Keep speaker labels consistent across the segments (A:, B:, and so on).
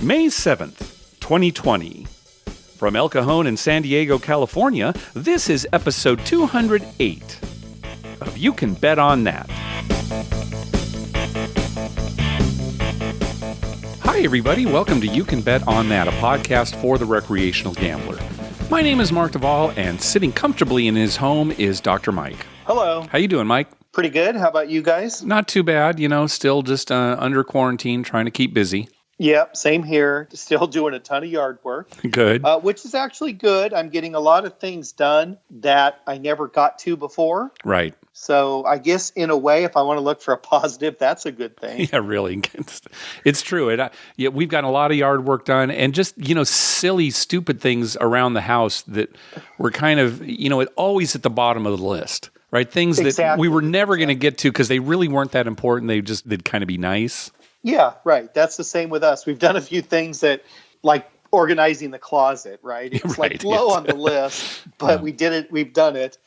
A: May 7th, 2020. From El Cajon in San Diego, California, this is episode 208 of You Can Bet on That. Hi, everybody. Welcome to You Can Bet on That, a podcast for the recreational gambler. My name is Mark Duvall, and sitting comfortably in his home is Dr. Mike.
B: Hello.
A: How you doing, Mike?
B: Pretty good. How about you guys?
A: Not too bad. Still just under quarantine, trying to keep busy.
B: Yep, same here. Still doing a ton of yard work.
A: Good.
B: Which is actually good. I'm getting a lot of things done that I never got to before.
A: Right.
B: So I guess in a way, if I want to look for a positive, that's a good thing.
A: Yeah, really. It's true. We've gotten a lot of yard work done and just, silly, stupid things around the house that were kind of, always at the bottom of the list, right? Things that we were never going to get to because they really weren't that important. They'd kind of be nice.
B: Yeah, right. That's the same with us. We've done a few things that, like organizing the closet, right? It's
A: right,
B: like low on the list, but we did it. We've done it.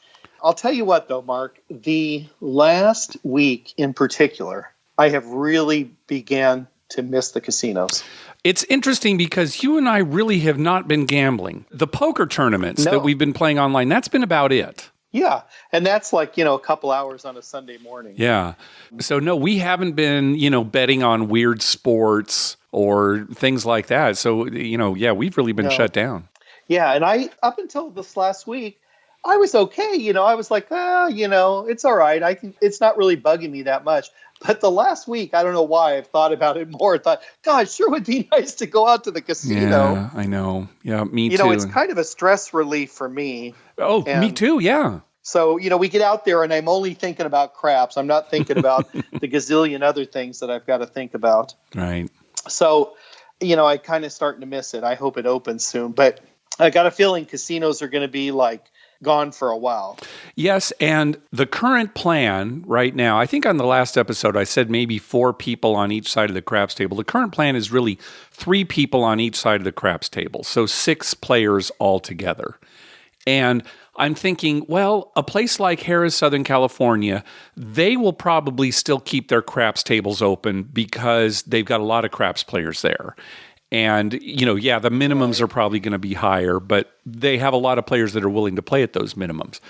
B: I'll tell you what, though, Mark, the last week in particular, I have really began to miss the casinos.
A: It's interesting because you and I really have not been gambling. The poker tournaments that we've been playing online, that's been about it.
B: Yeah. And that's like, a couple hours on a Sunday morning.
A: Yeah. So, no, we haven't been, betting on weird sports or things like that. So, we've really been shut down.
B: Yeah. And up until this last week, I was okay. I was like, it's all right. It's not really bugging me that much. But the last week, I don't know why, I've thought about it more. I thought, God, it sure would be nice to go out to the casino.
A: Yeah, I know. Yeah, me too.
B: It's kind of a stress relief for me.
A: Oh, me too, yeah.
B: So, we get out there and I'm only thinking about craps. I'm not thinking about the gazillion other things that I've got to think about.
A: Right.
B: So, I kind of starting to miss it. I hope it opens soon. But I got a feeling casinos are going to be gone for a while.
A: Yes, and the current plan right now, I think on the last episode I said maybe 4 people on each side of the craps table. The current plan is really 3 people on each side of the craps table, so 6 players altogether. And I'm thinking, well, a place like Harrah's, Southern California, they will probably still keep their craps tables open because they've got a lot of craps players there. And, the minimums are probably going to be higher, but they have a lot of players that are willing to play at those minimums.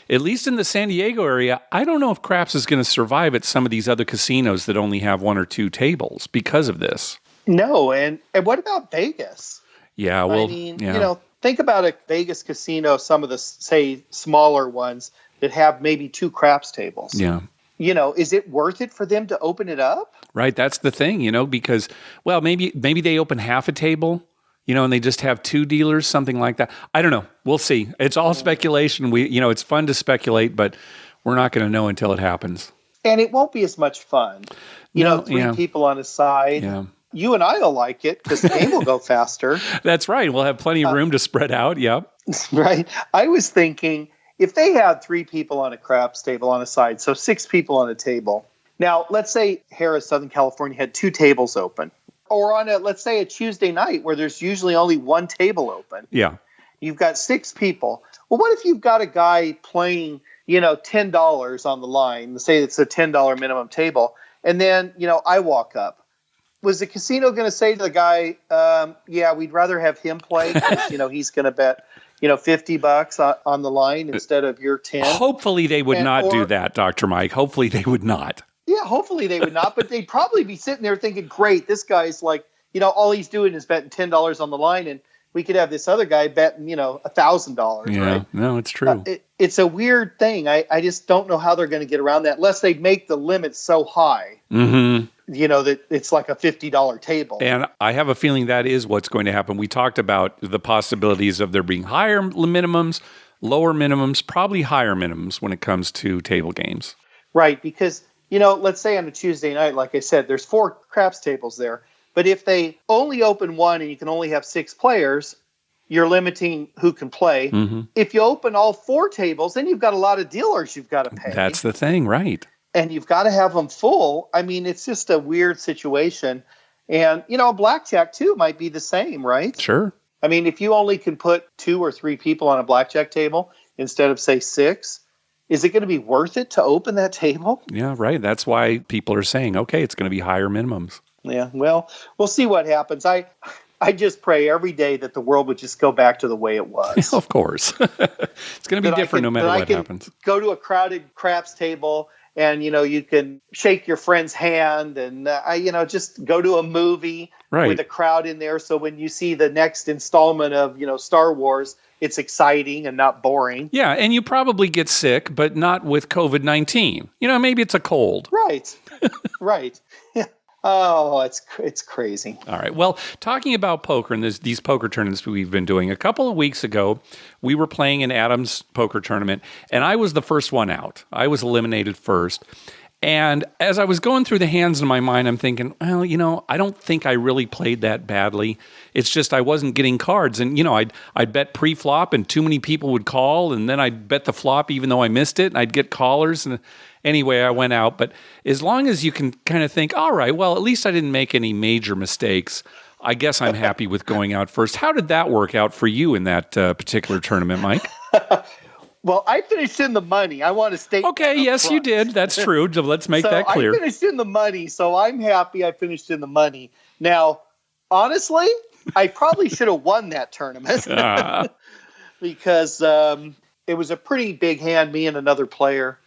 A: At least in the San Diego area, I don't know if craps is going to survive at some of these other casinos that only have 1 or 2 tables because of this.
B: No, and what about Vegas?
A: Yeah, well,
B: think about a Vegas casino, some of the, say, smaller ones that have maybe 2 craps tables.
A: Yeah.
B: Is it worth it for them to open it up?
A: Right, that's the thing, because, well, maybe they open half a table, and they just have 2 dealers, something like that. I don't know. We'll see. It's all speculation. It's fun to speculate, but we're not going to know until it happens.
B: And it won't be as much fun. 3 people on a side. Yeah. You and I will like it because the game will go faster.
A: That's right. We'll have plenty of room to spread out. Yep.
B: Right. I was thinking if they had 3 people on a craps table on a side, so 6 people on a table. Now, let's say Harrah's, Southern California had 2 tables open. Or on let's say a Tuesday night where there's usually only 1 table open.
A: Yeah.
B: You've got 6 people. Well, what if you've got a guy playing, $10 on the line, say it's a $10 minimum table, and then, I walk up. Was the casino going to say to the guy, we'd rather have him play because, he's going to bet, $50 on the line instead of your 10?
A: Hopefully they would not do that, Dr. Mike. Hopefully they would not.
B: Yeah, hopefully they would not, but they'd probably be sitting there thinking, great, this guy's all he's doing is betting $10 on the line, and we could have this other guy betting, $1,000,
A: yeah,
B: right?
A: No, it's true.
B: It's a weird thing. I just don't know how they're going to get around that unless they make the limit so high, that it's like a $50 table.
A: And I have a feeling that is what's going to happen. We talked about the possibilities of there being higher minimums, lower minimums, probably higher minimums when it comes to table games.
B: Right, because let's say on a Tuesday night, like I said, there's 4 craps tables there. But if they only open 1 and you can only have 6 players, you're limiting who can play. Mm-hmm. If you open all 4 tables, then you've got a lot of dealers you've got to pay.
A: That's the thing, right.
B: And you've got to have them full. I mean, it's just a weird situation. And, blackjack, too, might be the same, right?
A: Sure.
B: I mean, if you only can put 2 or 3 people on a blackjack table instead of, say, 6, is it going to be worth it to open that table?
A: Yeah, right. That's why people are saying, okay, it's going to be higher minimums.
B: Yeah. Well, we'll see what happens. I just pray every day that the world would just go back to the way it was.
A: Of course. It's going to be different no matter what happens.
B: Go to a crowded craps table and, you can shake your friend's hand and, just go to a movie with a crowd in there. So when you see the next installment of, Star Wars, it's exciting and not boring.
A: Yeah. And you probably get sick, but not with COVID-19. Maybe it's a cold.
B: Right. Right. Oh, it's crazy.
A: All right. Well, talking about poker and these poker tournaments we've been doing, a couple of weeks ago, we were playing in Adam's poker tournament, and I was the first one out. I was eliminated first. And as I was going through the hands in my mind, I'm thinking, well, I don't think I really played that badly. It's just I wasn't getting cards. And, I'd bet pre-flop and too many people would call. And then I'd bet the flop even though I missed it. And I'd get callers. And anyway, I went out. But as long as you can kind of think, all right, well, at least I didn't make any major mistakes, I guess I'm happy with going out first. How did that work out for you in that particular tournament, Mike?
B: Well, I finished in the money. I want to state.
A: Okay, yes,
B: front.
A: you did. That's true. Let's make that clear.
B: I finished in the money, so I'm happy I finished in the money. Now, honestly, I probably should have won that tournament because it was a pretty big hand, me and another player.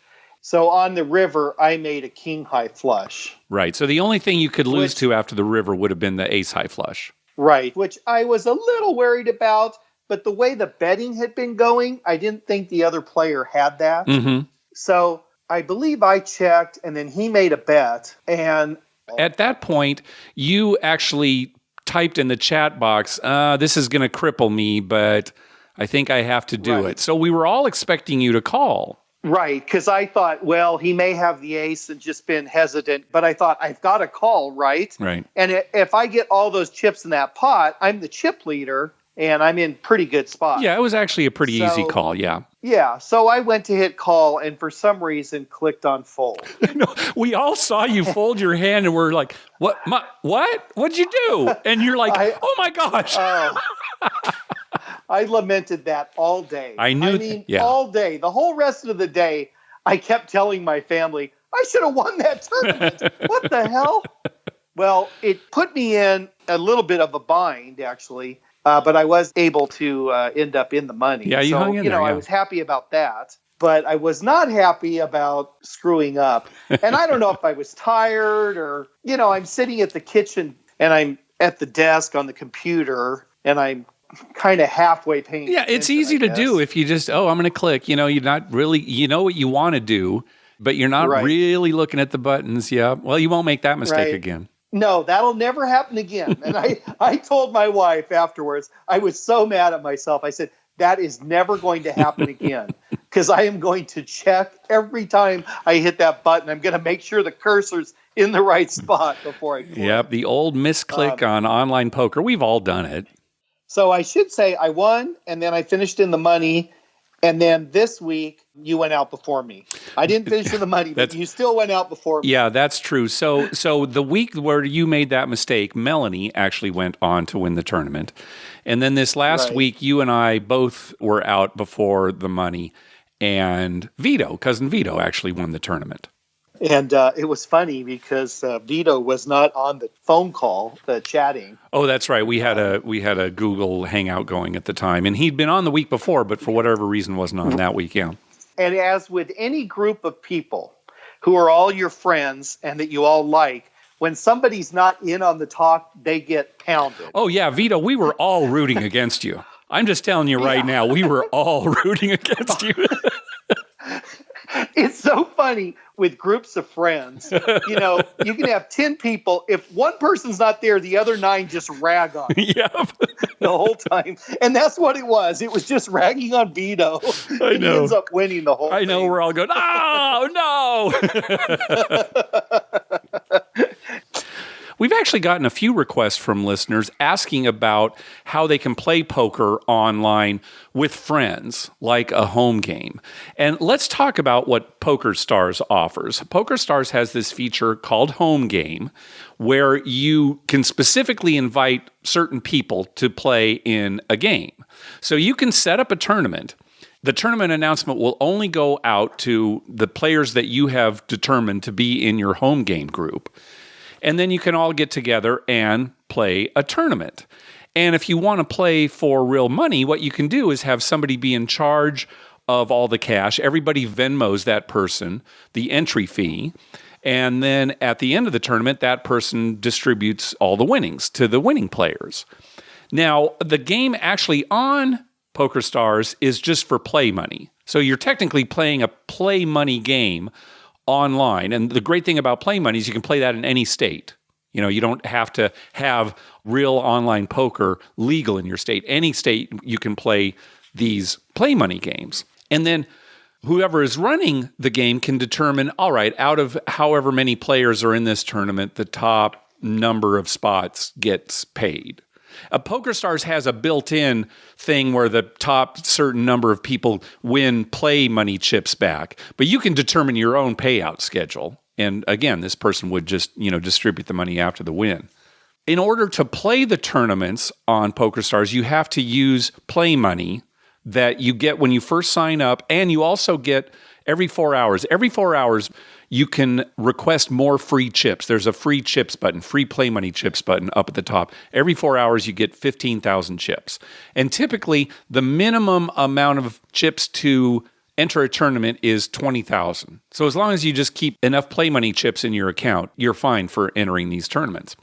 B: So on the river, I made a king high flush.
A: Right. So the only thing you could lose to after the river would have been the ace high flush.
B: Right, which I was a little worried about. But the way the betting had been going, I didn't think the other player had that.
A: Mm-hmm.
B: So I believe I checked, and then he made a bet. And
A: at that point, you actually typed in the chat box, this is going to cripple me, but I think I have to do it. So we were all expecting you to call.
B: Right, because I thought, well, he may have the ace and just been hesitant. But I thought, I've got to call, right?
A: Right.
B: And if I get all those chips in that pot, I'm the chip leader. And I'm in pretty good spot.
A: Yeah, it was actually a pretty easy call, yeah.
B: Yeah, so I went to hit call and for some reason clicked on fold.
A: No, we all saw you fold your hand and we're like, what? What'd you do? And you're like, oh my gosh.
B: I lamented that all day. All day. The whole rest of the day, I kept telling my family, I should have won that tournament. What the hell? Well, it put me in a little bit of a bind, actually. But I was able to end up in the money.
A: Yeah, you hung in there.
B: I was happy about that. But I was not happy about screwing up. And I don't know if I was tired or, I'm sitting at the kitchen and I'm at the desk on the computer and I'm kind of halfway paying attention.
A: Yeah, it's easy to do if you just, I'm going to click. You're not really, what you want to do, but you're not really looking at the buttons. Yeah, well, you won't make that mistake again.
B: No, that'll never happen again. And I told my wife afterwards, I was so mad at myself. I said, that is never going to happen again because I am going to check every time I hit that button. I'm going to make sure the cursor's in the right spot before I play.
A: Yep, the old misclick on online poker. We've all done it.
B: So I should say I won, and then I finished in the money. And then this week, you went out before me. I didn't finish in the money, but you still went out before me.
A: Yeah, that's true. So the week where you made that mistake, Melanie actually went on to win the tournament. And then this last week, you and I both were out before the money. And cousin Vito, actually won the tournament.
B: And it was funny because Vito was not on the phone call, the chatting.
A: Oh, that's right. We had a Google Hangout going at the time, and he'd been on the week before, but for whatever reason wasn't on that week. Yeah.
B: And as with any group of people who are all your friends and that you all like, when somebody's not in on the talk, they get pounded.
A: Oh yeah, Vito, we were all rooting against you. I'm just telling you right now, we were all rooting against you.
B: It's so funny with groups of friends. You can have 10 people. If one person's not there, the other 9 just rag on
A: Yep.
B: the whole time. And that's what it was. It was just ragging on Vito.
A: I know.
B: He ends up winning the whole thing.
A: I know. We're all going, oh, no. We've actually gotten a few requests from listeners asking about how they can play poker online with friends, like a home game. And let's talk about what PokerStars offers. PokerStars has this feature called Home Game, where you can specifically invite certain people to play in a game. So you can set up a tournament. The tournament announcement will only go out to the players that you have determined to be in your home game group. And then you can all get together and play a tournament. And if you want to play for real money, what you can do is have somebody be in charge of all the cash. Everybody Venmos that person the entry fee. And then at the end of the tournament, that person distributes all the winnings to the winning players. Now, the game actually on PokerStars is just for play money. So you're technically playing a play money game online. And the great thing about play money is you can play that in any state. You know, you don't have to have real online poker legal in your state. Any state you can play these play money games. And then whoever is running the game can determine, all right, out of however many players are in this tournament, the top number of spots gets paid. PokerStars has a built-in thing where the top certain number of people win play money chips back, but you can determine your own payout schedule. And again, this person would just, distribute the money after the win. In order to play the tournaments on PokerStars, you have to use play money that you get when you first sign up, and you also get every 4 hours. Every 4 hours, you can request more free chips. There's a free chips button, free play money chips button up at the top. Every 4 hours, you get 15,000 chips. And typically, the minimum amount of chips to enter a tournament is 20,000. So as long as you just keep enough play money chips in your account, you're fine for entering these tournaments.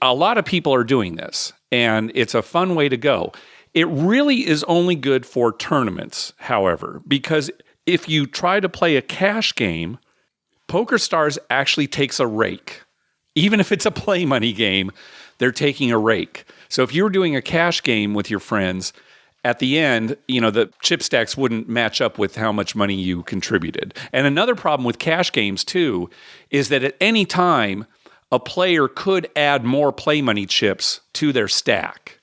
A: A lot of people are doing this, and it's a fun way to go. It really is only good for tournaments, however, because if you try to play a cash game, PokerStars actually takes a rake. Even if it's a play money game, they're taking a rake. So if you were doing a cash game with your friends, at the end, the chip stacks wouldn't match up with how much money you contributed. And another problem with cash games, too, is that at any time, a player could add more play money chips to their stack.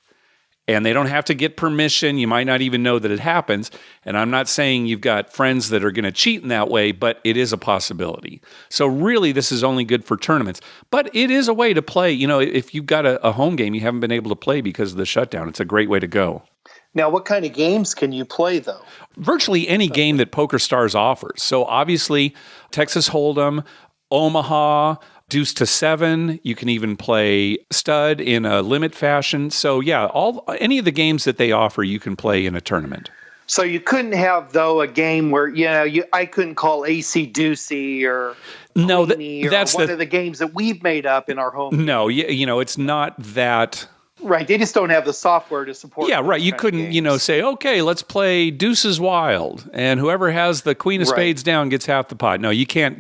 A: And they don't have to get permission. You might not even know that it happens. And I'm not saying you've got friends that are going to cheat in that way, but it is a possibility. So really, this is only good for tournaments. But it is a way to play. If you've got a home game you haven't been able to play because of the shutdown, it's a great way to go.
B: Now, what kind of games can you play, though?
A: Virtually any game that PokerStars offers. So obviously, Texas Hold'em, Omaha, Deuce to 7. You can even play stud in a limit fashion. So yeah, any of the games that they offer, you can play in a tournament.
B: So you couldn't have, though, a game where I couldn't call AC Deucey or
A: no,
B: that's one of the games that we've made up in our home.
A: No, it's not that.
B: Right, they just don't have the software to support.
A: Yeah, right. You couldn't, say, okay, let's play Deuces Wild, and whoever has the Queen of Spades down gets half the pot. No, you can't,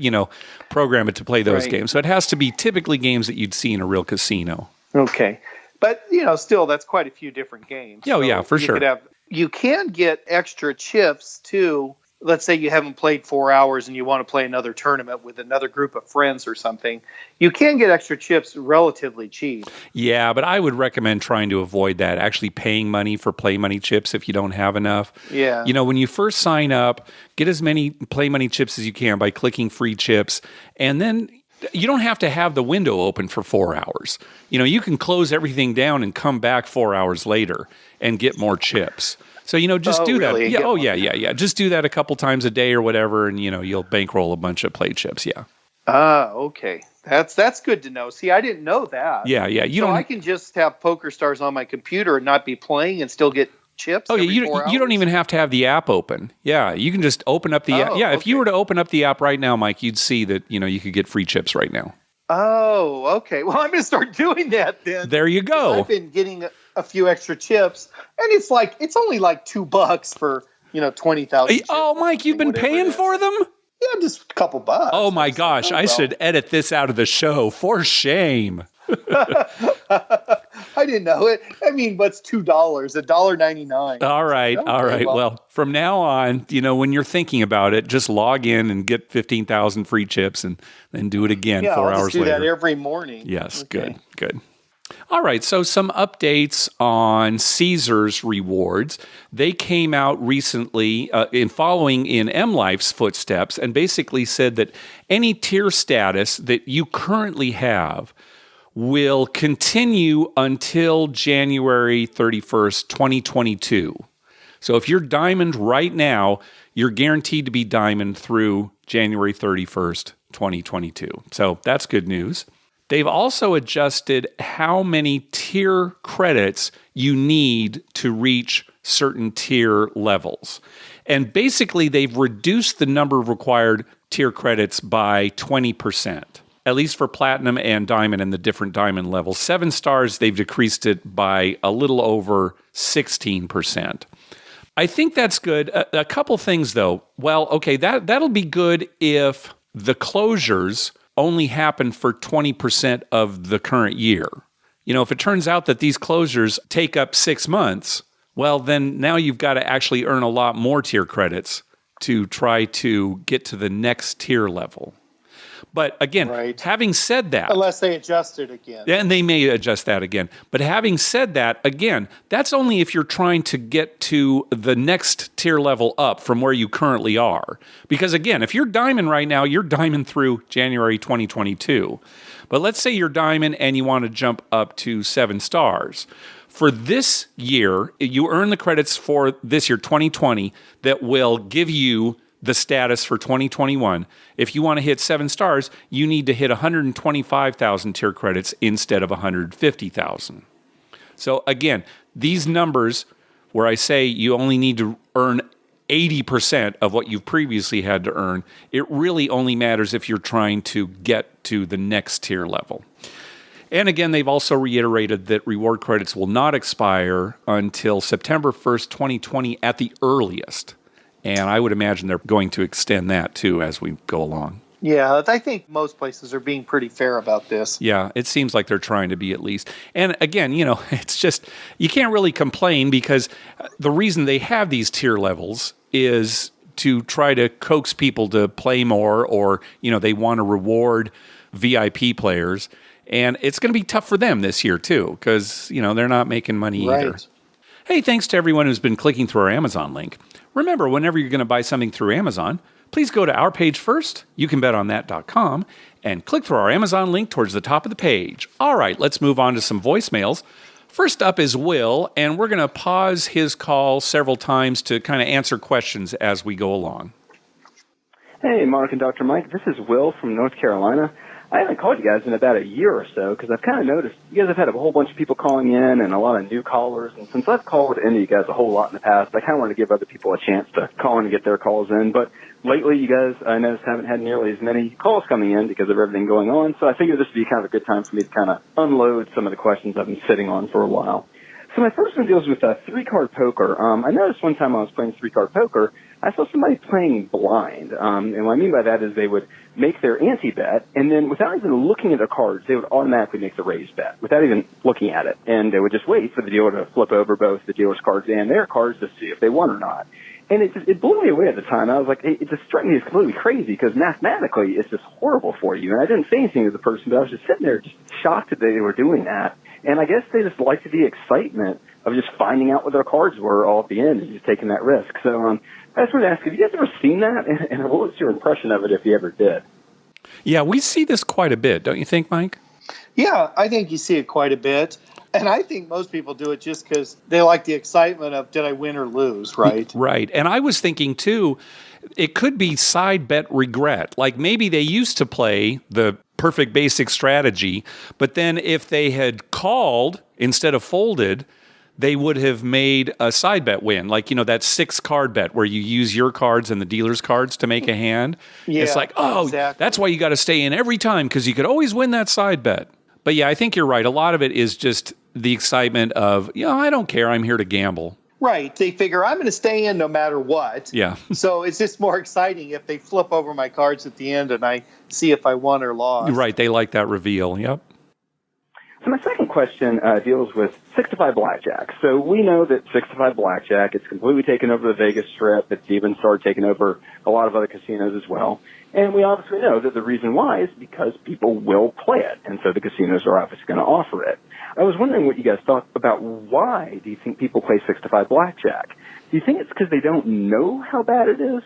A: program it to play those games. So it has to be typically games that you'd see in a real casino.
B: Okay, but still, that's quite a few different games.
A: Oh, so yeah, for sure.
B: You can get extra chips too. Let's say you haven't played 4 hours and you want to play another tournament with another group of friends or something. You can get extra chips relatively cheap.
A: Yeah, but I would recommend trying to avoid that, actually paying money for play money chips if you don't have enough.
B: Yeah.
A: When you first sign up, get as many play money chips as you can by clicking free chips. And then you don't have to have the window open for 4 hours. You can close everything down and come back 4 hours later and get more chips. So, just do that.
B: Really?
A: Yeah. Just do that a couple times a day or whatever, and, you'll bankroll a bunch of play chips, yeah.
B: Okay. That's good to know. See, I didn't know that.
A: Yeah.
B: I can just have PokerStars on my computer and not be playing and still get chips
A: every 4 hours? You don't even have to have the app open. Yeah, you can just open up the app. Yeah, if you were to open up the app right now, Mike, you'd see that, you could get free chips right now.
B: Oh, okay. Well, I'm going to start doing that then.
A: There you go.
B: I've been getting a few extra chips, and it's only like $2 for 20,000.
A: Oh, Mike, you've been paying for them?
B: Yeah, just a couple bucks.
A: Oh my gosh, I should edit this out of the show. For shame.
B: I didn't know it. I mean, what's $2? $1.99.
A: All right. Well, from now on, when you're thinking about it, just log in and get 15,000 free chips and then do it again 4 hours later.
B: I'll just do that every morning.
A: Yes, okay. Good. All right, so some updates on Caesars rewards. They came out recently in following in MLife's footsteps and basically said that any tier status that you currently have will continue until January 31st, 2022. So if you're diamond right now, you're guaranteed to be diamond through January 31st, 2022. So that's good news. They've also adjusted how many tier credits you need to reach certain tier levels. And basically, they've reduced the number of required tier credits by 20%, at least for platinum and diamond and the different diamond levels. 7 stars, they've decreased it by a little over 16%. I think that's good. A couple things, though. Well, okay, that'll be good if the closures only happen for 20% of the current year. You know, if it turns out that these closures take up 6 months, well, then now you've got to actually earn a lot more tier credits to try to get to the next tier level. But again, having said that...
B: Unless they adjust it again.
A: And they may adjust that again. But having said that, again, that's only if you're trying to get to the next tier level up from where you currently are. Because again, if you're diamond right now, you're diamond through January 2022. But let's say you're diamond and you want to jump up to 7 stars. For this year, you earn the credits for this year, 2020, that will give you the status for 2021. If you want to hit 7 stars, you need to hit 125,000 tier credits instead of 150,000. So again, these numbers where I say you only need to earn 80% of what you've previously had to earn, it really only matters if you're trying to get to the next tier level. And again, they've also reiterated that reward credits will not expire until September 1st, 2020 at the earliest. And I would imagine they're going to extend that too as we go along.
B: Yeah, I think most places are being pretty fair about this.
A: Yeah, it seems like they're trying to be at least. And again, you know, it's just, you can't really complain because the reason they have these tier levels is to try to coax people to play more, or, you know, they want to reward VIP players. And it's going to be tough for them this year too, because, you know, they're not making money either. Hey, thanks to everyone who's been clicking through our Amazon link. Remember, whenever you're going to buy something through Amazon, please go to our page first, youcanbetonthat.com, and click through our Amazon link towards the top of the page. All right, let's move on to some voicemails. First up is Will, and we're going to pause his call several times to kind of answer questions as we go along.
C: Hey, Mark and Dr. Mike. This is Will from North Carolina. I haven't called you guys in about a year or so because I've kind of noticed you guys have had a whole bunch of people calling in and a lot of new callers. And since I've called into you guys a whole lot in the past, I kind of want to give other people a chance to call in and get their calls in. But lately, you guys, I noticed, haven't had nearly as many calls coming in because of everything going on. So I figured this would be kind of a good time for me to kind of unload some of the questions I've been sitting on for a while. So my first one deals with 3-card poker. I noticed one time I was playing 3-card poker, I saw somebody playing blind. And what I mean by that is they would make their ante bet, and then without even looking at their cards, they would automatically make the raise bet without even looking at it. And they would just wait for the dealer to flip over both the dealer's cards and their cards to see if they won or not. And it blew me away at the time. I was like, it just struck me as completely crazy because mathematically it's just horrible for you. And I didn't say anything to the person, but I was just sitting there just shocked that they were doing that. And I guess they just liked the excitement of just finding out what their cards were all at the end and just taking that risk. So I just wanted to ask, have you guys ever seen that? And what was your impression of it if you ever did?
A: Yeah, we see this quite a bit, don't you think, Mike?
B: Yeah, I think you see it quite a bit. And I think most people do it just because they like the excitement of did I win or lose, right?
A: Right. And I was thinking, too, it could be side bet regret. Like maybe they used to play the perfect basic strategy, but then if they had called instead of folded, they would have made a side bet win. Like, you know, that 6-card bet where you use your cards and the dealer's cards to make a hand.
B: Yeah,
A: it's like, oh, exactly. That's why you got to stay in every time because you could always win that side bet. But yeah, I think you're right. A lot of it is just the excitement of, you know, I don't care. I'm here to gamble.
B: Right. They figure I'm going to stay in no matter what.
A: Yeah.
B: So it's just more exciting if they flip over my cards at the end and I see if I won or lost.
A: Right. They like that reveal. Yep.
C: So my second question deals with 6-to-5 blackjack. So we know that 6-to-5 blackjack, it's completely taken over the Vegas Strip. It's even started taking over a lot of other casinos as well. And we obviously know that the reason why is because people will play it. And so the casinos are obviously going to offer it. I was wondering what you guys thought about why do you think people play 6-to-5 blackjack? Do you think it's because they don't know how bad it is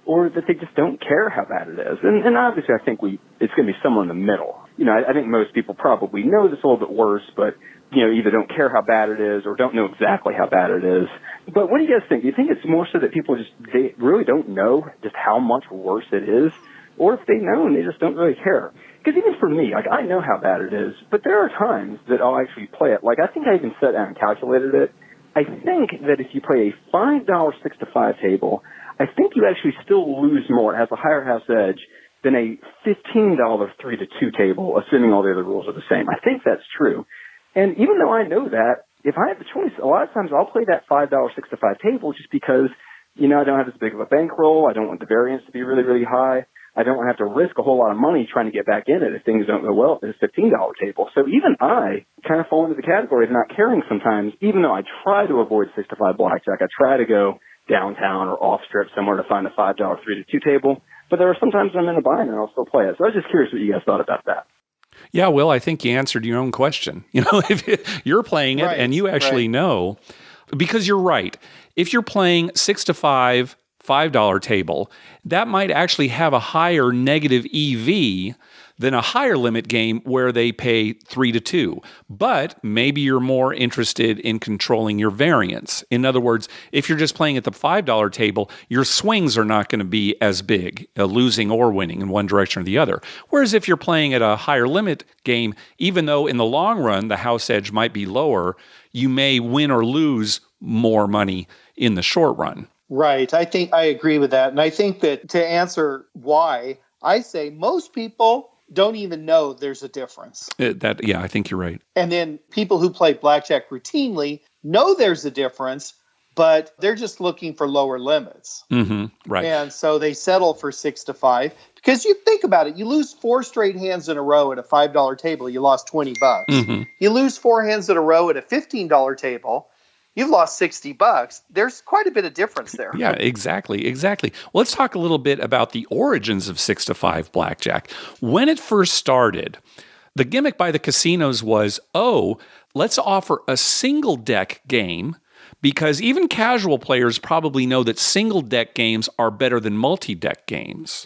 C: or that they just don't care how bad it is? And obviously I think it's going to be somewhere in the middle. You know, I think most people probably know this a little bit worse, but, you know, either don't care how bad it is or don't know exactly how bad it is. But what do you guys think? Do you think it's more so that people they really don't know just how much worse it is? Or if they know and they just don't really care? Because even for me, like, I know how bad it is, but there are times that I'll actually play it. Like, I think I even sat down and calculated it. I think that if you play a $5 6-to-5 table, I think you actually still lose more. It has a higher house edge than a $15 3-to-2 table, assuming all the other rules are the same. I think that's true. And even though I know that, if I have the choice, a lot of times I'll play that $5 6-to-5 table just because, I don't have as big of a bankroll. I don't want the variance to be really, really high. I don't have to risk a whole lot of money trying to get back in it if things don't go well at a $15 table. So even I kind of fall into the category of not caring sometimes, even though I try to avoid 6-to-5 blackjack. I try to go downtown or off strip somewhere to find a $5 3-to-2 table. But there are sometimes I'm in a bind and I'll still play it. So I was just curious what you guys thought about that.
A: Yeah, Will, I think you answered your own question. If you're playing it and you actually know, because you're right. If you're playing 6-to-5, $5 table, that might actually have a higher negative EV than a higher limit game where they pay 3-to-2. But maybe you're more interested in controlling your variance. In other words, if you're just playing at the $5 table, your swings are not going to be as big, losing or winning in one direction or the other. Whereas if you're playing at a higher limit game, even though in the long run the house edge might be lower, you may win or lose more money in the short run.
B: Right. I think I agree with that. And I think that to answer why, I say most people don't even know there's a difference.
A: I think you're right.
B: And then people who play blackjack routinely know there's a difference, but they're just looking for lower limits.
A: Mm-hmm. Right.
B: And so they settle for 6-to-5 because you think about it. You lose 4 straight hands in a row at a $5 table, you lost $20.
A: Mm-hmm.
B: You lose 4 hands in a row at a $15 table, you've lost $60. There's quite a bit of difference there.
A: Yeah, exactly. Well, let's talk a little bit about the origins of 6-to-5 blackjack. When it first started, the gimmick by the casinos was, let's offer a single deck game, because even casual players probably know that single deck games are better than multi-deck games,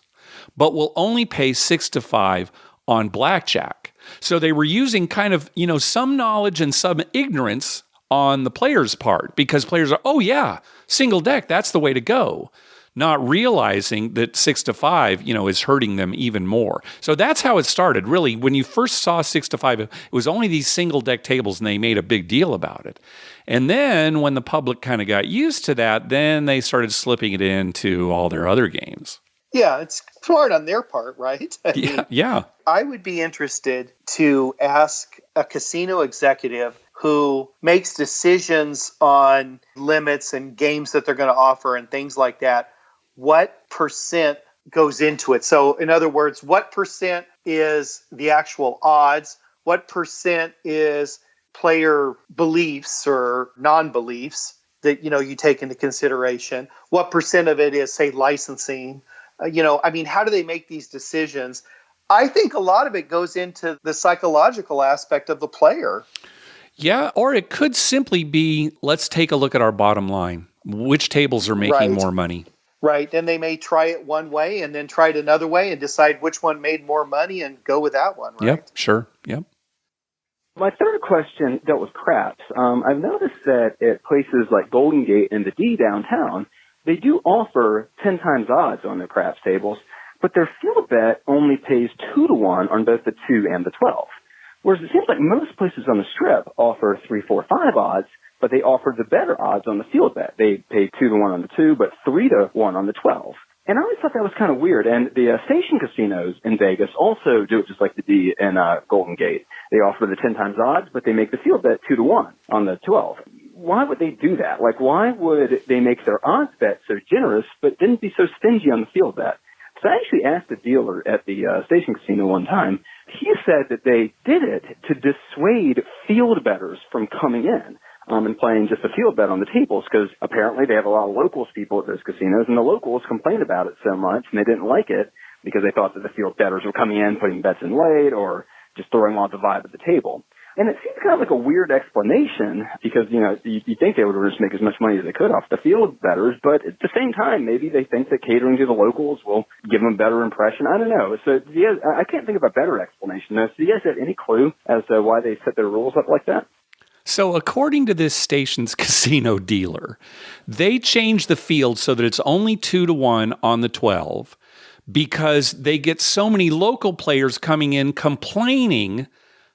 A: but we'll only pay 6-to-5 on blackjack. So they were using kind of, some knowledge and some ignorance on the player's part, because players are, single deck, that's the way to go, not realizing that 6-to-5, is hurting them even more. So that's how it started. Really, when you first saw 6-to-5, it was only these single deck tables, and they made a big deal about it. And then when the public kind of got used to that, then they started slipping it into all their other games.
B: Yeah, it's smart on their part, right?
A: Yeah.
B: I would be interested to ask a casino executive who makes decisions on limits and games that they're going to offer and things like that, what percent goes into it? So in other words, what percent is the actual odds? What percent is player beliefs or non-beliefs that, you take into consideration? What percent of it is, say, licensing? How do they make these decisions? I think a lot of it goes into the psychological aspect of the player.
A: Yeah, or it could simply be, let's take a look at our bottom line. Which tables are making more money?
B: Right. And they may try it one way and then try it another way and decide which one made more money and go with that one, right?
A: Yep, sure. Yep.
C: My third question dealt with craps. I've noticed that at places like Golden Gate and the D downtown, they do offer 10 times odds on their craps tables, but their field bet only pays 2-to-1 on both the 2 and the 12. Whereas it seems like most places on the Strip offer 3, 4, 5 odds, but they offer the better odds on the field bet. They pay 2-to-1 on the 2, but 3-to-1 on the 12. And I always thought that was kind of weird. And the station casinos in Vegas also do it just like the D and Golden Gate. They offer the 10 times odds, but they make the field bet 2-to-1 on the 12. Why would they do that? Like, why would they make their odds bet so generous, but then be so stingy on the field bet? So I actually asked the dealer at the station casino one time. He said that they did it to dissuade field bettors from coming in and playing just a field bet on the tables, because apparently they have a lot of locals people at those casinos, and the locals complained about it so much, and they didn't like it because they thought that the field bettors were coming in, putting bets in late, or just throwing off the vibe of the table. And it seems kind of like a weird explanation because, you think they would just make as much money as they could off the field bettors, but at the same time, maybe they think that catering to the locals will give them a better impression. I don't know. So I can't think of a better explanation. So do you guys have any clue as to why they set their rules up like that?
A: So according to this station's casino dealer, they changed the field so that it's only 2-to-1 on the 12 because they get so many local players coming in complaining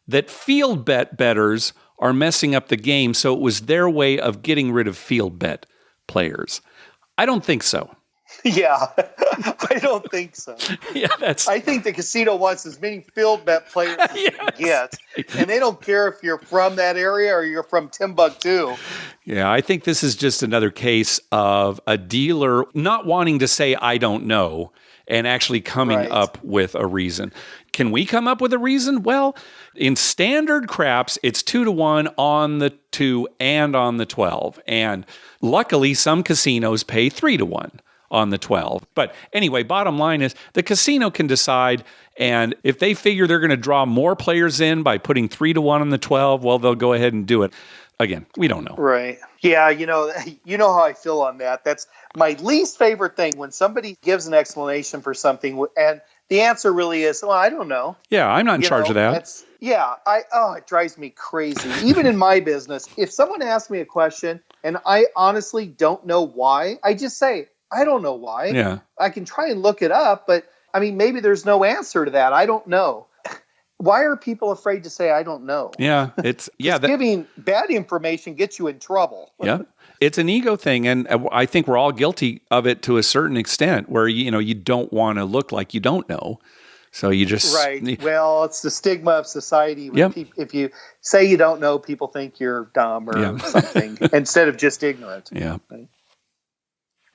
A: that field bet bettors are messing up the game. So it was their way of getting rid of field bet players. I don't think so.
B: Yeah, I don't think so.
A: Yeah,
B: I think the casino wants as many field bet players as they can get, and they don't care if you're from that area or you're from Timbuktu.
A: Yeah, I think this is just another case of a dealer not wanting to say, I don't know, and actually coming up with a reason. Can we come up with a reason? Well, in standard craps, it's 2-1 on the 2 and on the 12. And luckily, some casinos pay 3-1 on the 12. But anyway, bottom line is the casino can decide. And if they figure they're going to draw more players in by putting 3-1 on the 12, well, they'll go ahead and do it. Again, we don't know.
B: Right. Yeah, you know how I feel on that. That's my least favorite thing when somebody gives an explanation for something and the answer really is, well, I don't know.
A: Yeah, I'm not in charge of that.
B: It drives me crazy. Even in my business, if someone asks me a question and I honestly don't know why, I just say, I don't know why.
A: Yeah.
B: I can try and look it up, but I mean, maybe there's no answer to that. I don't know. Why are people afraid to say, I don't know?
A: Yeah,
B: giving bad information gets you in trouble.
A: Yeah, it's an ego thing. And I think we're all guilty of it to a certain extent where, you don't want to look like you don't know. So you just...
B: Right. Well, it's the stigma of society.
A: Yep.
B: If you say you don't know, people think you're dumb or something instead of just ignorant.
A: Yeah.
B: Right?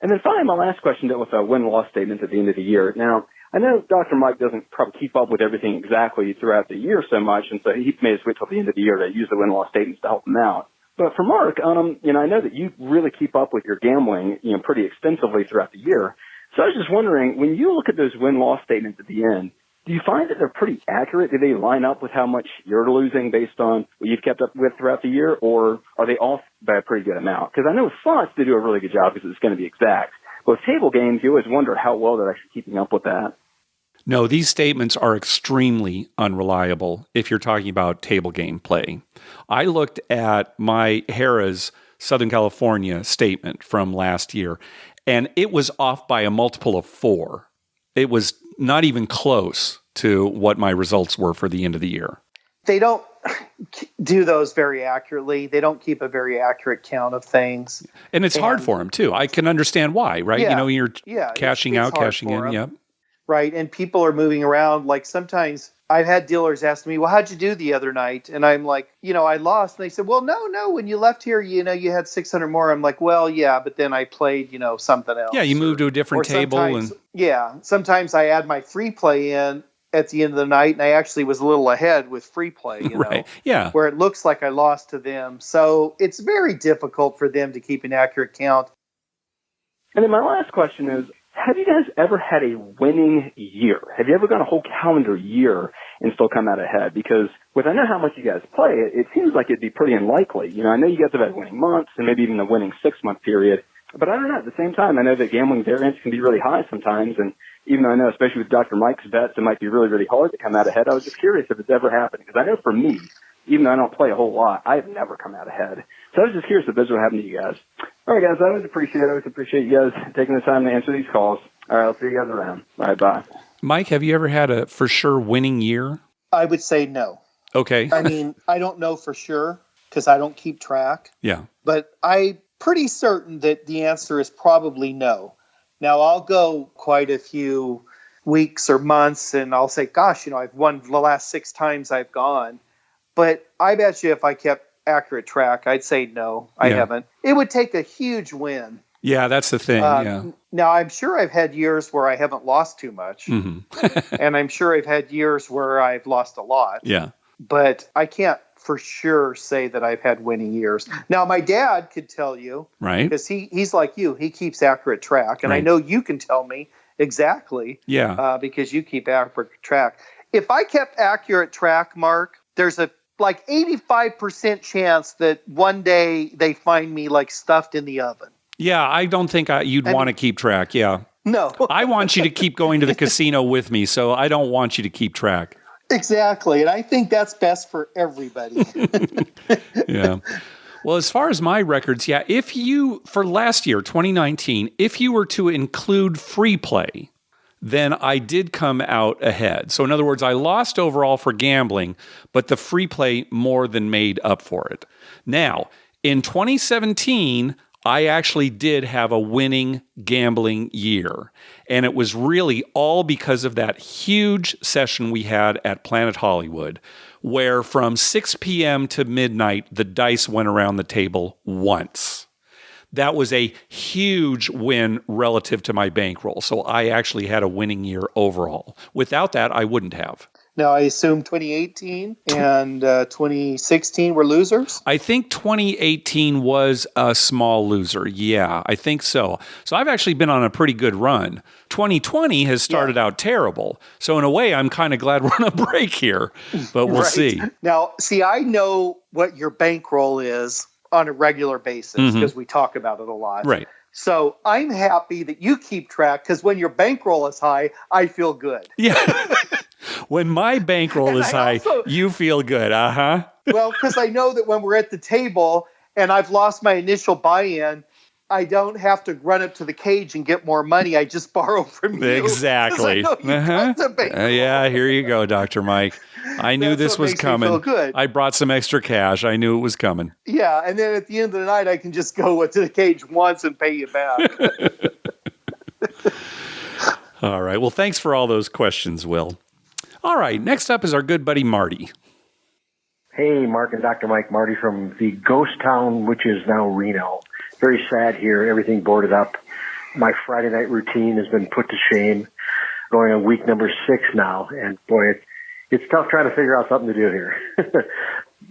C: And then finally, my last question dealt with win-loss statements at the end of the year. Now, I know Dr. Mike doesn't probably keep up with everything exactly throughout the year so much, and so he may just wait till the end of the year to use the win-loss statements to help him out. But for Mark, I know that you really keep up with your gambling, pretty extensively throughout the year. So I was just wondering, when you look at those win-loss statements at the end, do you find that they're pretty accurate? Do they line up with how much you're losing based on what you've kept up with throughout the year, or are they off by a pretty good amount? Because I know with slots they do a really good job because it's going to be exact. But with table games, you always wonder how well they're actually keeping up with that.
A: No, these statements are extremely unreliable if you're talking about table game play. I looked at my Harrah's Southern California statement from last year, and it was off by a multiple of 4. It was not even close to what my results were for the end of the year.
B: They don't do those very accurately. They don't keep a very accurate count of things.
A: And it's hard for them, too. I can understand why, right?
B: Yeah,
A: you're cashing out, cashing in. Yep.
B: Right. And people are moving around. Like sometimes I've had dealers ask me, well, how'd you do the other night? And I'm like, I lost. And they said, well, no, when you left here, you had 600 more. I'm like, well, yeah, but then I played, something else.
A: Yeah, you moved to a different table.
B: Sometimes I add my free play in at the end of the night, and I actually was a little ahead with free play,
A: right. Yeah.
B: where it looks like I lost to them. So it's very difficult for them to keep an accurate count.
C: And then my last question is, have you guys ever had a winning year? Have you ever gone a whole calendar year and still come out ahead? Because I know how much you guys play, it seems like it'd be pretty unlikely. I know you guys have had winning months and maybe even a winning 6-month period. But I don't know. At the same time, I know that gambling variance can be really high sometimes. And even though I know, especially with Dr. Mike's bets, it might be really, really hard to come out ahead. I was just curious if it's ever happened. Because I know for me, even though I don't play a whole lot, I've never come out ahead. So I was just curious if this would happen to you guys. All right, guys, I always appreciate you guys taking the time to answer these calls. All right, I'll see you guys around. All right, bye.
A: Mike, have you ever had a for sure winning year?
B: I would say no.
A: Okay.
B: I mean, I don't know for sure because I don't keep track.
A: Yeah.
B: But I'm pretty certain that the answer is probably no. Now, I'll go quite a few weeks or months and I'll say, gosh, I've won the last 6 times I've gone. But I bet you if I kept accurate track, I'd say no, I haven't. It would take a huge win.
A: Yeah, that's the thing.
B: Now, I'm sure I've had years where I haven't lost too much.
A: Mm-hmm.
B: And I'm sure I've had years where I've lost a lot.
A: Yeah.
B: But I can't for sure say that I've had winning years. Now, my dad could tell you.
A: Right.
B: Because he's like you. He keeps accurate track. And I know you can tell me exactly.
A: Yeah.
B: Because you keep accurate track. If I kept accurate track, Mark, there's a 85% chance that one day they find me stuffed in the oven.
A: Yeah, I don't think you'd want to keep track. Yeah.
B: No.
A: I want you to keep going to the casino with me, so I don't want you to keep track.
B: Exactly. And I think that's best for everybody.
A: Yeah. Well, as far as my records, for last year, 2019, if you were to include free play, then I did come out ahead. So in other words, I lost overall for gambling, but the free play more than made up for it. Now, in 2017, I actually did have a winning gambling year. And it was really all because of that huge session we had at Planet Hollywood, where from 6 p.m. to midnight, the dice went around the table once. That was a huge win relative to my bankroll. So I actually had a winning year overall. Without that, I wouldn't have.
B: Now, I assume 2018 and 2016 were losers?
A: I think 2018 was a small loser. Yeah, I think so. So I've actually been on a pretty good run. 2020 has started out terrible. So in a way, I'm kind of glad we're on a break here, but we'll see.
B: Now, see, I know what your bankroll is on a regular basis because we talk about it a lot.
A: Right.
B: So I'm happy that you keep track because when your bankroll is high, I feel good.
A: Yeah. When my bankroll is high, you feel good. Uh-huh.
B: Well, because I know that when we're at the table and I've lost my initial buy-in, I don't have to run up to the cage and get more money. I just borrow from you.
A: Exactly.
B: I know you got the bankroll.
A: Yeah, here you go, Dr. Mike. I knew this was coming.
B: Me feel good.
A: I brought some extra cash. I knew it was coming.
B: Yeah, and then at the end of the night, I can just go to the cage once and pay you back.
A: All right. Well, thanks for all those questions, Will. All right. Next up is our good buddy, Marty.
D: Hey, Mark and Dr. Mike. Marty from the ghost town, which is now Reno. Very sad here. Everything boarded up. My Friday night routine has been put to shame. Going on week number 6 now. And boy, it's tough trying to figure out something to do here.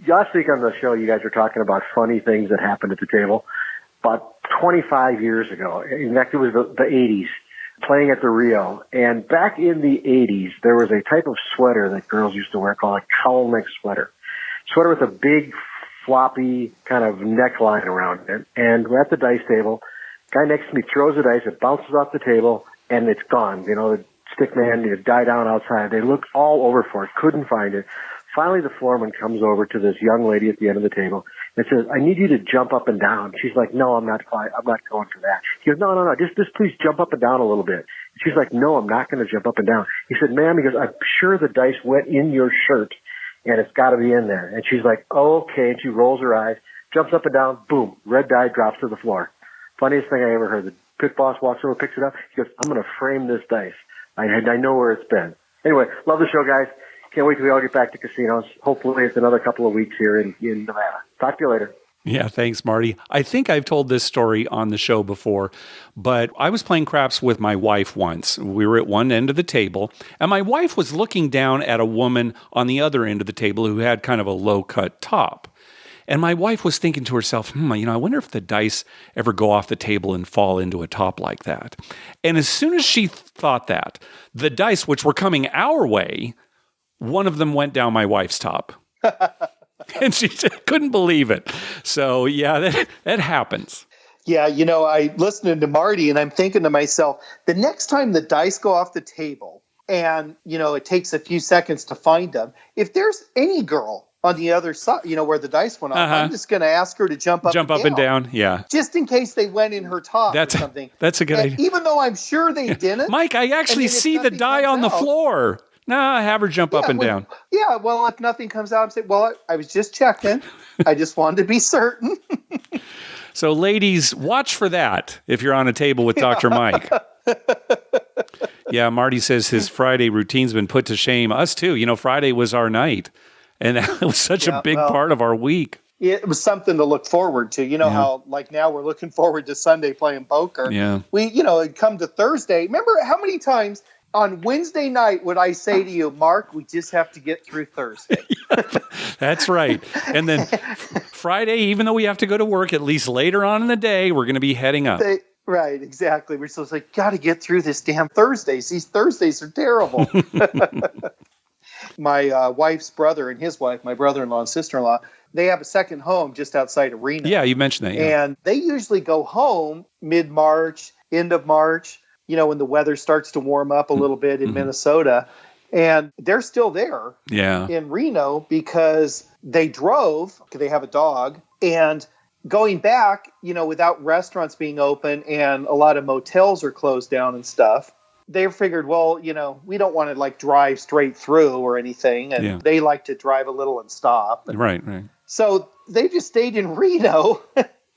D: Last week on the show, you guys were talking about funny things that happened at the table. About 25 years ago, in fact, it was the 80s, playing at the Rio. And back in the 80s, there was a type of sweater that girls used to wear called a cowl neck sweater. Sweater with a big, floppy kind of neckline around it. And we're at the dice table. Guy next to me throws the dice. It bounces off the table, and it's gone. You know, the stick man died down outside. They looked all over for it, couldn't find it. Finally, the foreman comes over to this young lady at the end of the table and says, "I need you to jump up and down." She's like, "No, I'm not going for that." He goes, No, just please jump up and down a little bit. She's like, "No, I'm not going to jump up and down." He said, "Ma'am," he goes, "I'm sure the dice went in your shirt, and it's got to be in there." And she's like, "Oh, okay." And she rolls her eyes, jumps up and down, boom, red die drops to the floor. Funniest thing I ever heard. The pit boss walks over, picks it up. He goes, "I'm going to frame this dice. I know where it's been." Anyway, love the show, guys. Can't wait till we all get back to casinos. Hopefully it's another couple of weeks here in Nevada. Talk to you later.
A: Yeah, thanks, Marty. I think I've told this story on the show before, but I was playing craps with my wife once. We were at one end of the table, and my wife was looking down at a woman on the other end of the table who had kind of a low-cut top. And my wife was thinking to herself, I wonder if the dice ever go off the table and fall into a top like that. And as soon as she thought that, the dice, which were coming our way, one of them went down my wife's top. And she couldn't believe it. So, yeah, that happens.
B: Yeah, I listening to Marty and I'm thinking to myself, the next time the dice go off the table and, it takes a few seconds to find them, if there's any girl on the other side, where the dice went off, I'm just going to ask her to jump up and down.
A: Yeah.
B: Just in case they went in her top or something.
A: That's a good idea.
B: Even though I'm sure they didn't.
A: Mike, I actually see the die on the floor. Nah, have her jump up and down.
B: Yeah, well, if nothing comes out, I'm saying, well, I was just checking. I just wanted to be certain.
A: So, ladies, watch for that if you're on a table with Dr. Mike. Yeah, Marty says his Friday routine's been put to shame. Us too. Friday was our night, and that was such a big part of our week.
B: It was something to look forward to. How, like now we're looking forward to Sunday playing poker. Yeah. We, it'd come to Thursday. Remember how many times on Wednesday night would I say to you, Mark, we just have to get through Thursday.
A: That's right. And then Friday, even though we have to go to work at least later on in the day, we're going to be heading up.
B: Right, exactly. We're still like, got to get through this damn Thursdays. These Thursdays are terrible. My wife's brother and his wife, my brother-in-law and sister-in-law, they have a second home just outside of Reno.
A: Yeah, you mentioned that. Yeah.
B: And they usually go home mid-March, end of March, when the weather starts to warm up a little bit in Minnesota. And they're still there in Reno because they drove, because they have a dog, and going back, without restaurants being open and a lot of motels are closed down and stuff, they figured, well, we don't want to like drive straight through or anything. And they like to drive a little and stop.
A: Right.
B: So they just stayed in Reno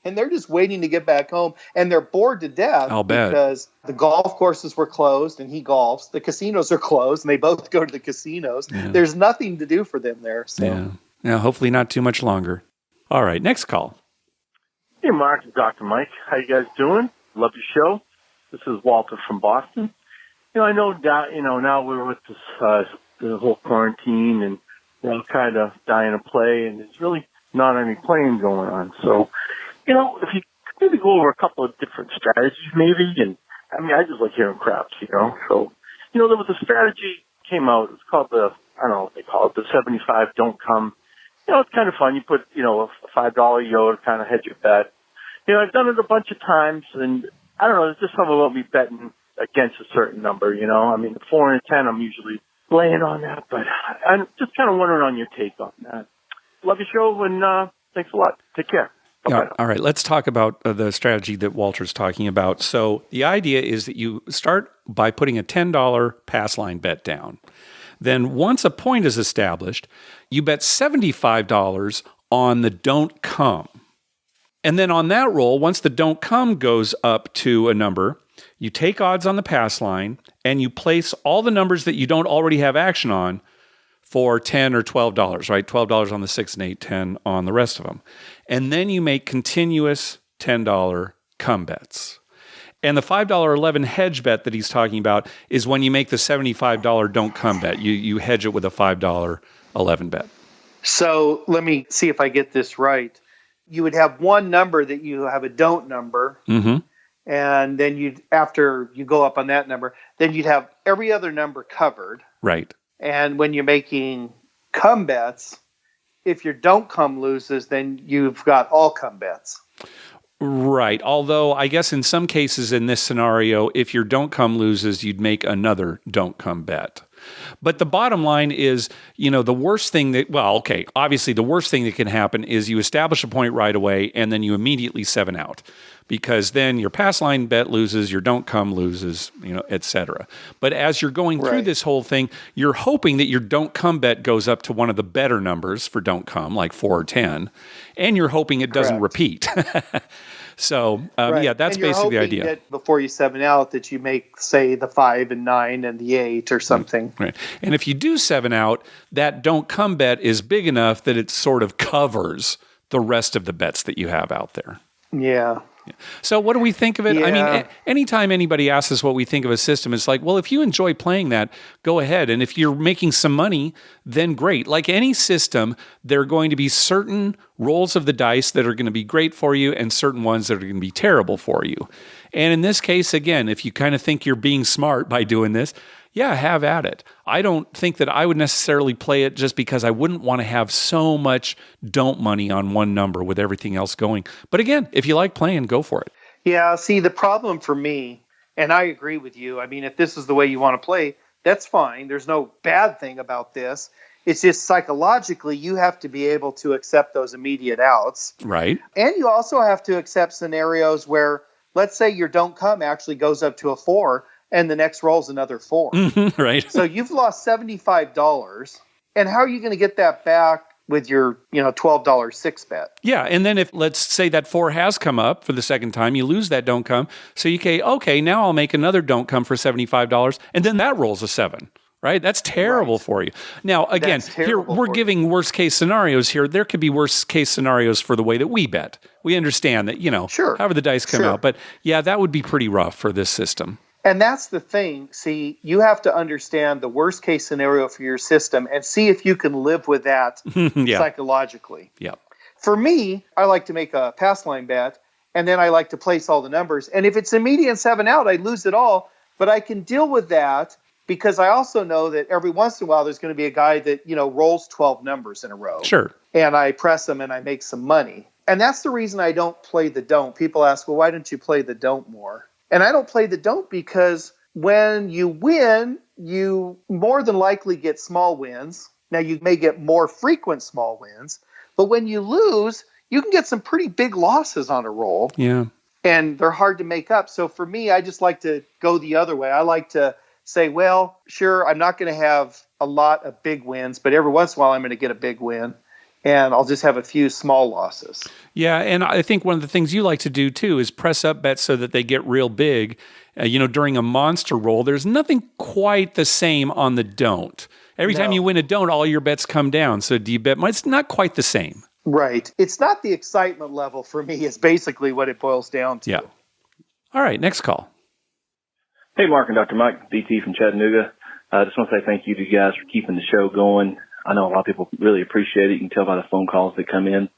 B: and they're just waiting to get back home. And they're bored to death because the golf courses were closed and he golfs. The casinos are closed and they both go to the casinos. Yeah. There's nothing to do for them there. So.
A: Yeah, hopefully not too much longer. All right, next call.
E: Hey, Mark and Dr. Mike. How you guys doing? Love your show. This is Walter from Boston. I know that, now we're with this the whole quarantine and we're all kind of dying to play and there's really not any playing going on. So, if you could maybe go over a couple of different strategies maybe, and I just like hearing craps, So, there was a strategy came out. It's called I don't know what they call it, the 75 don't come. It's kind of fun. You put, a $5 yo to kind of hedge your bet. I've done it a bunch of times, and I don't know, there's just something about me betting against a certain number, the 4 and 10, I'm usually laying on that, but I'm just kind of wondering on your take on that. Love your show, and thanks a lot. Take care.
A: All right, let's talk about the strategy that Walter's talking about. So the idea is that you start by putting a $10 pass line bet down. Then once a point is established, you bet $75 on the don't come. And then on that roll, once the don't come goes up to a number, you take odds on the pass line and you place all the numbers that you don't already have action on for $10 or $12, right? $12 on the 6 and 8, 10 on the rest of them. And then you make continuous $10 come bets. And the $5.11 hedge bet that he's talking about is when you make the $75 don't come bet. You hedge it with a $5.11 bet.
B: So let me see if I get this right. You would have one number that you have a don't number.
A: Mm-hmm.
B: And then after you go up on that number, then you'd have every other number covered.
A: Right.
B: And when you're making come bets, if your don't come loses, then you've got all come bets.
A: Right. Although I guess in some cases in this scenario, if your don't come loses, you'd make another don't come bet. But the bottom line is, the worst thing obviously the worst thing that can happen is you establish a point right away and then you immediately 7 out, because then your pass line bet loses, your don't come loses, et cetera. But as you're going through this whole thing, you're hoping that your don't come bet goes up to one of the better numbers for don't come, like 4 or 10, and you're hoping it doesn't repeat. So, that's basically the idea.
B: That before you 7 out, that you make, say, the 5 and 9 and the 8 or something.
A: Right. And if you do 7 out, that don't come bet is big enough that it sort of covers the rest of the bets that you have out there.
B: Yeah.
A: So what do we think of it?
B: Yeah.
A: Anytime anybody asks us what we think of a system, it's like, well, if you enjoy playing that, go ahead. And if you're making some money, then great. Like any system, there are going to be certain rolls of the dice that are going to be great for you and certain ones that are going to be terrible for you. And in this case, again, if you kind of think you're being smart by doing this, have at it. I don't think that I would necessarily play it just because I wouldn't want to have so much don't money on one number with everything else going. But again, if you like playing, go for it.
B: Yeah, see, the problem for me, and I agree with you, if this is the way you want to play, that's fine. There's no bad thing about this. It's just psychologically, you have to be able to accept those immediate outs.
A: Right.
B: And you also have to accept scenarios where, let's say your don't come actually goes up to a 4, and the next roll's another 4.
A: Mm-hmm, right.
B: So you've lost $75. And how are you going to get that back with your, $12 6 bet?
A: Yeah. And then if, let's say that 4 has come up for the second time, you lose that don't come. So you say, okay, now I'll make another don't come for $75. And then that rolls a 7. Right? That's terrible for you. Now, again, here we're giving worst case scenarios here. There could be worst case scenarios for the way that we bet. We understand that, however the dice come out. But that would be pretty rough for this system.
B: And that's the thing. See, you have to understand the worst case scenario for your system and see if you can live with that psychologically.
A: Yeah.
B: For me, I like to make a pass line bet, and then I like to place all the numbers. And if it's immediate 7 out, I lose it all. But I can deal with that because I also know that every once in a while there's going to be a guy that, rolls 12 numbers in a row.
A: Sure.
B: And I press them and I make some money. And that's the reason I don't play the don't. People ask, well, why don't you play the don't more? And I don't play the don't because when you win, you more than likely get small wins. Now, you may get more frequent small wins, but when you lose, you can get some pretty big losses on a roll.
A: Yeah.
B: And they're hard to make up. So for me, I just like to go the other way. I like to say, well, sure, I'm not going to have a lot of big wins, but every once in a while I'm going to get a big win. And I'll just have a few small losses.
A: Yeah, and I think one of the things you like to do too is press up bets so that they get real big. During a monster roll, there's nothing quite the same on the don't. Every time you win a don't, all your bets come down. So do you bet? It's not quite the same.
B: Right. It's not the excitement level for me is basically what it boils down to.
A: Yeah. All right, next call.
C: Hey, Mark and Dr. Mike, DT from Chattanooga. I just want to say thank you to you guys for keeping the show going. I know a lot of people really appreciate it. You can tell by the phone calls that come in.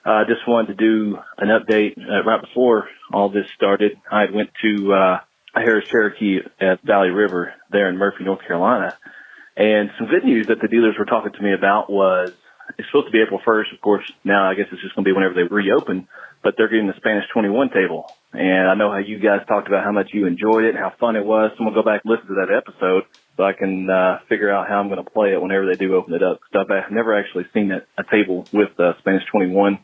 C: I just wanted to do an update right before all this started. I went to a Harris Cherokee at Valley River there in Murphy, North Carolina. And some good news that the dealers were talking to me about was it's supposed to be April 1st. Of course, now I guess it's just going to be whenever they reopen, but they're getting the Spanish 21 table. And I know how you guys talked about how much you enjoyed it and how fun it was. So I'm going to go back and listen to that episode so I can figure out how I'm going to play it whenever they do open it up. Because I've never actually seen a table with Spanish 21.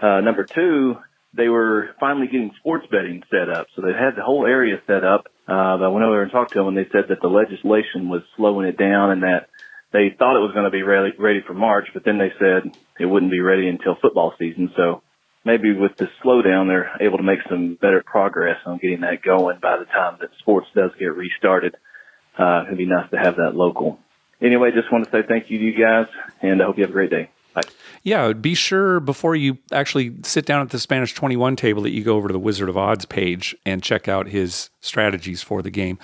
C: Number two, they were finally getting sports betting set up. So they had the whole area set up. But I went over there and talked to them, and they said that the legislation was slowing it down and that they thought it was going to be ready for March, but then they said it wouldn't be ready until football season. So maybe with the slowdown, they're able to make some better progress on getting that going by the time that sports does get restarted. It'd be nice to have that local. Anyway, just want to say thank you to you guys, and I hope you have a great day. Bye.
A: Yeah, be sure before you actually sit down at the Spanish 21 table that you go over to the Wizard of Odds page and check out his strategies for the game.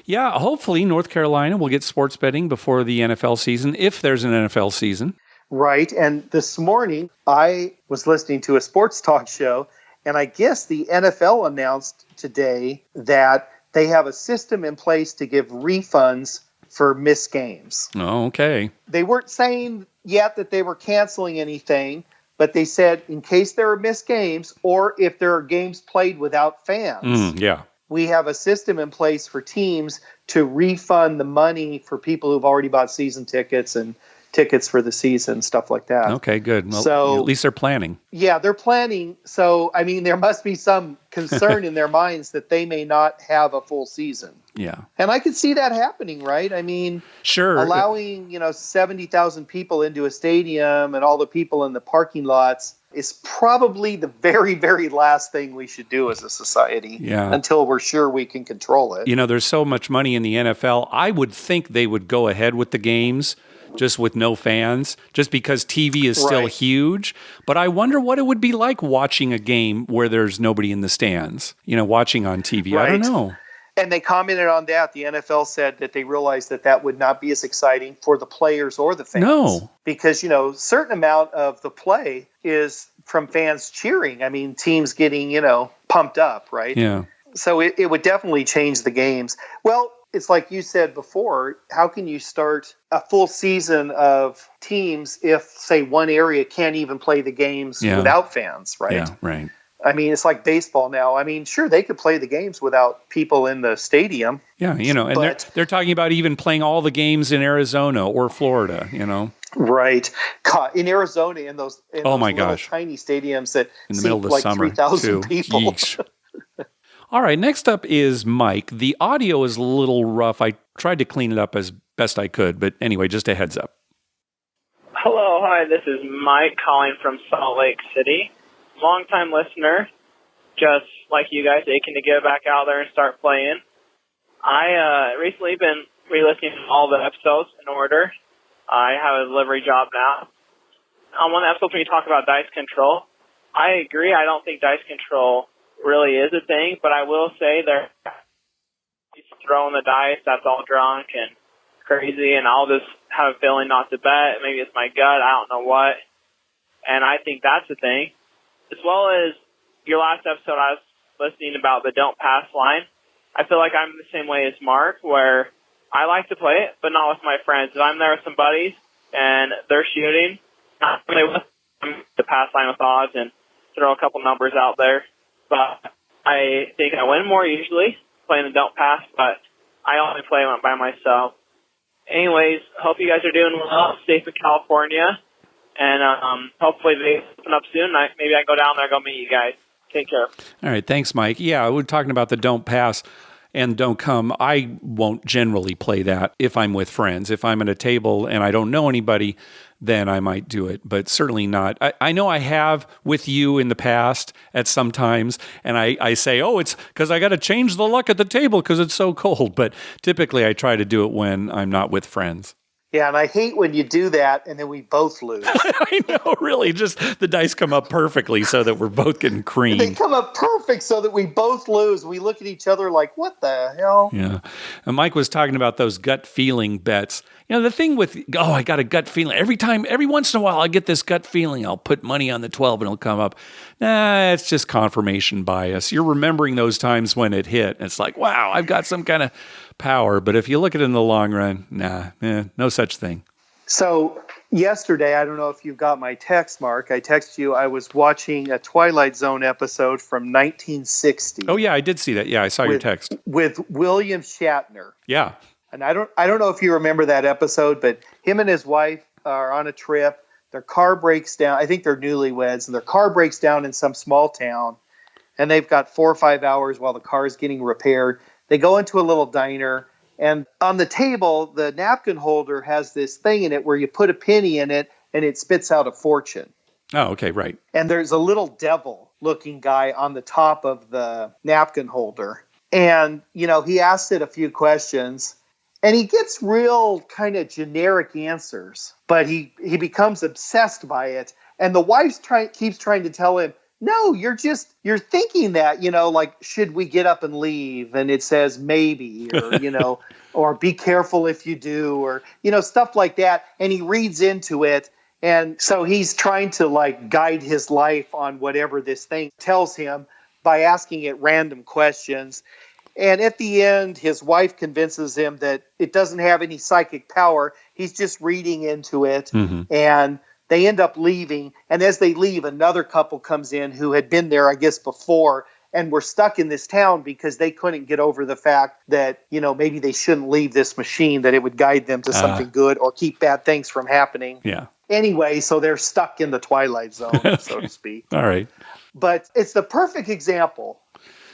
A: Yeah, hopefully North Carolina will get sports betting before the NFL season, if there's an NFL season.
B: Right. And this morning, I was listening to a sports talk show, and I guess the NFL announced today that they have a system in place to give refunds for missed games.
A: Oh, okay.
B: They weren't saying yet that they were canceling anything, but they said in case there are missed games or if there are games played without fans, we have a system in place for teams to refund the money for people who've already bought season tickets and tickets for the season, stuff like that.
A: Okay, good. Well,
B: so,
A: at least they're planning.
B: Yeah, they're planning. So, I mean, there must be some concern in their minds that they may not have a full season.
A: Yeah.
B: And I could see that happening, right? I mean,
A: sure,
B: allowing, 70,000 people into a stadium and all the people in the parking lots is probably the very, very last thing we should do as a society until we're sure we can control it.
A: There's so much money in the NFL. I would think they would go ahead with the games just with no fans, just because TV is still huge. But I wonder what it would be like watching a game where there's nobody in the stands, watching on TV. Right. I don't know.
B: And they commented on that. The NFL said that they realized that would not be as exciting for the players or the fans.
A: No.
B: Because, certain amount of the play is from fans cheering. I mean, teams getting, pumped up, right?
A: Yeah.
B: So it would definitely change the games. Well, it's like you said before, how can you start a full season of teams if, say, one area can't even play the games without fans, right?
A: Yeah, right.
B: I mean, it's like baseball now. I mean, sure, they could play the games without people in the stadium.
A: Yeah, and they're talking about even playing all the games in Arizona or Florida,
B: Right. God, in Arizona, in those
A: oh my
B: little
A: gosh,
B: tiny stadiums that
A: in the middle of the
B: like
A: summer,
B: 3,000 people.
A: All right, next up is Mike. The audio is a little rough. I tried to clean it up as best I could, but anyway, just a heads up.
F: Hello, hi, this is Mike calling from Salt Lake City. Long-time listener, just like you guys, aching to get back out there and start playing. I recently been re-listening to all the episodes in order. I have a delivery job now. On one episode when you talk about dice control, I agree. I don't think dice control really is a thing, but I will say they're throwing the dice that's all drunk and crazy, and I'll just have a feeling not to bet. Maybe it's my gut. I don't know what. And I think that's the thing. As well as your last episode, I was listening about the don't pass line. I feel like I'm the same way as Mark, where I like to play it, but not with my friends. If I'm there with some buddies and they're shooting, I'll play with them the pass line with odds and throw a couple numbers out there. But I think I win more usually playing the don't pass, but I only play by myself. Anyways, hope you guys are doing well, safe in California, and hopefully they open up soon. Maybe I can go down there and go meet you guys. Take care.
A: All right, thanks, Mike. Yeah, we're talking about the don't pass. and don't come. I won't generally play that if I'm with friends. If I'm at a table and I don't know anybody, then I might do it, but certainly not. I know I have with you in the past at some times, and I say, oh, it's because I got to change the luck at the table because it's so cold. But typically I try to do it when I'm not with friends.
B: Yeah, and I hate when you do that and then we both lose.
A: I know, really. Just the dice come up perfectly so that we're both getting creamed.
B: They come up perfect so that we both lose. We look at each other like, what the hell?
A: Yeah. And Mike was talking about those gut feeling bets. You know, the thing with, I got a gut feeling. Every once in a while, I get this gut feeling. I'll put money on the 12 and it'll come up. Nah, it's just confirmation bias. You're remembering those times when it hit. And it's like, wow, I've got some kind of power. But if you look at it in the long run, no such thing.
B: So yesterday, I don't know if you got my text, Mark. I texted you. I was watching a Twilight Zone episode from 1960.
A: Oh, yeah, I did see that. Yeah, I saw your text.
B: With William Shatner.
A: Yeah.
B: And I don't know if you remember that episode, but him and his wife are on a trip. Their car breaks down. I think they're newlyweds, and their car breaks down in some small town. And they've got 4 or 5 hours while the car is getting repaired. They go into a little diner, and on the table, the napkin holder has this thing in it where you put a penny in it, and it spits out a fortune.
A: Oh, okay, right.
B: And there's a little devil-looking guy on the top of the napkin holder. And, he asks it a few questions. And he gets real kind of generic answers, but he becomes obsessed by it. And the wife keeps trying to tell him, no, you're thinking that, like, should we get up and leave? And it says maybe, or, or be careful if you do, or, stuff like that. And he reads into it. And so he's trying to like guide his life on whatever this thing tells him by asking it random questions. And at the end, his wife convinces him that it doesn't have any psychic power. He's just reading into it. Mm-hmm. And they end up leaving. And as they leave, another couple comes in who had been there, I guess, before and were stuck in this town because they couldn't get over the fact that, maybe they shouldn't leave this machine, that it would guide them to something good or keep bad things from happening.
A: Yeah.
B: Anyway, so they're stuck in the Twilight Zone, so to speak.
A: All right.
B: But it's the perfect example.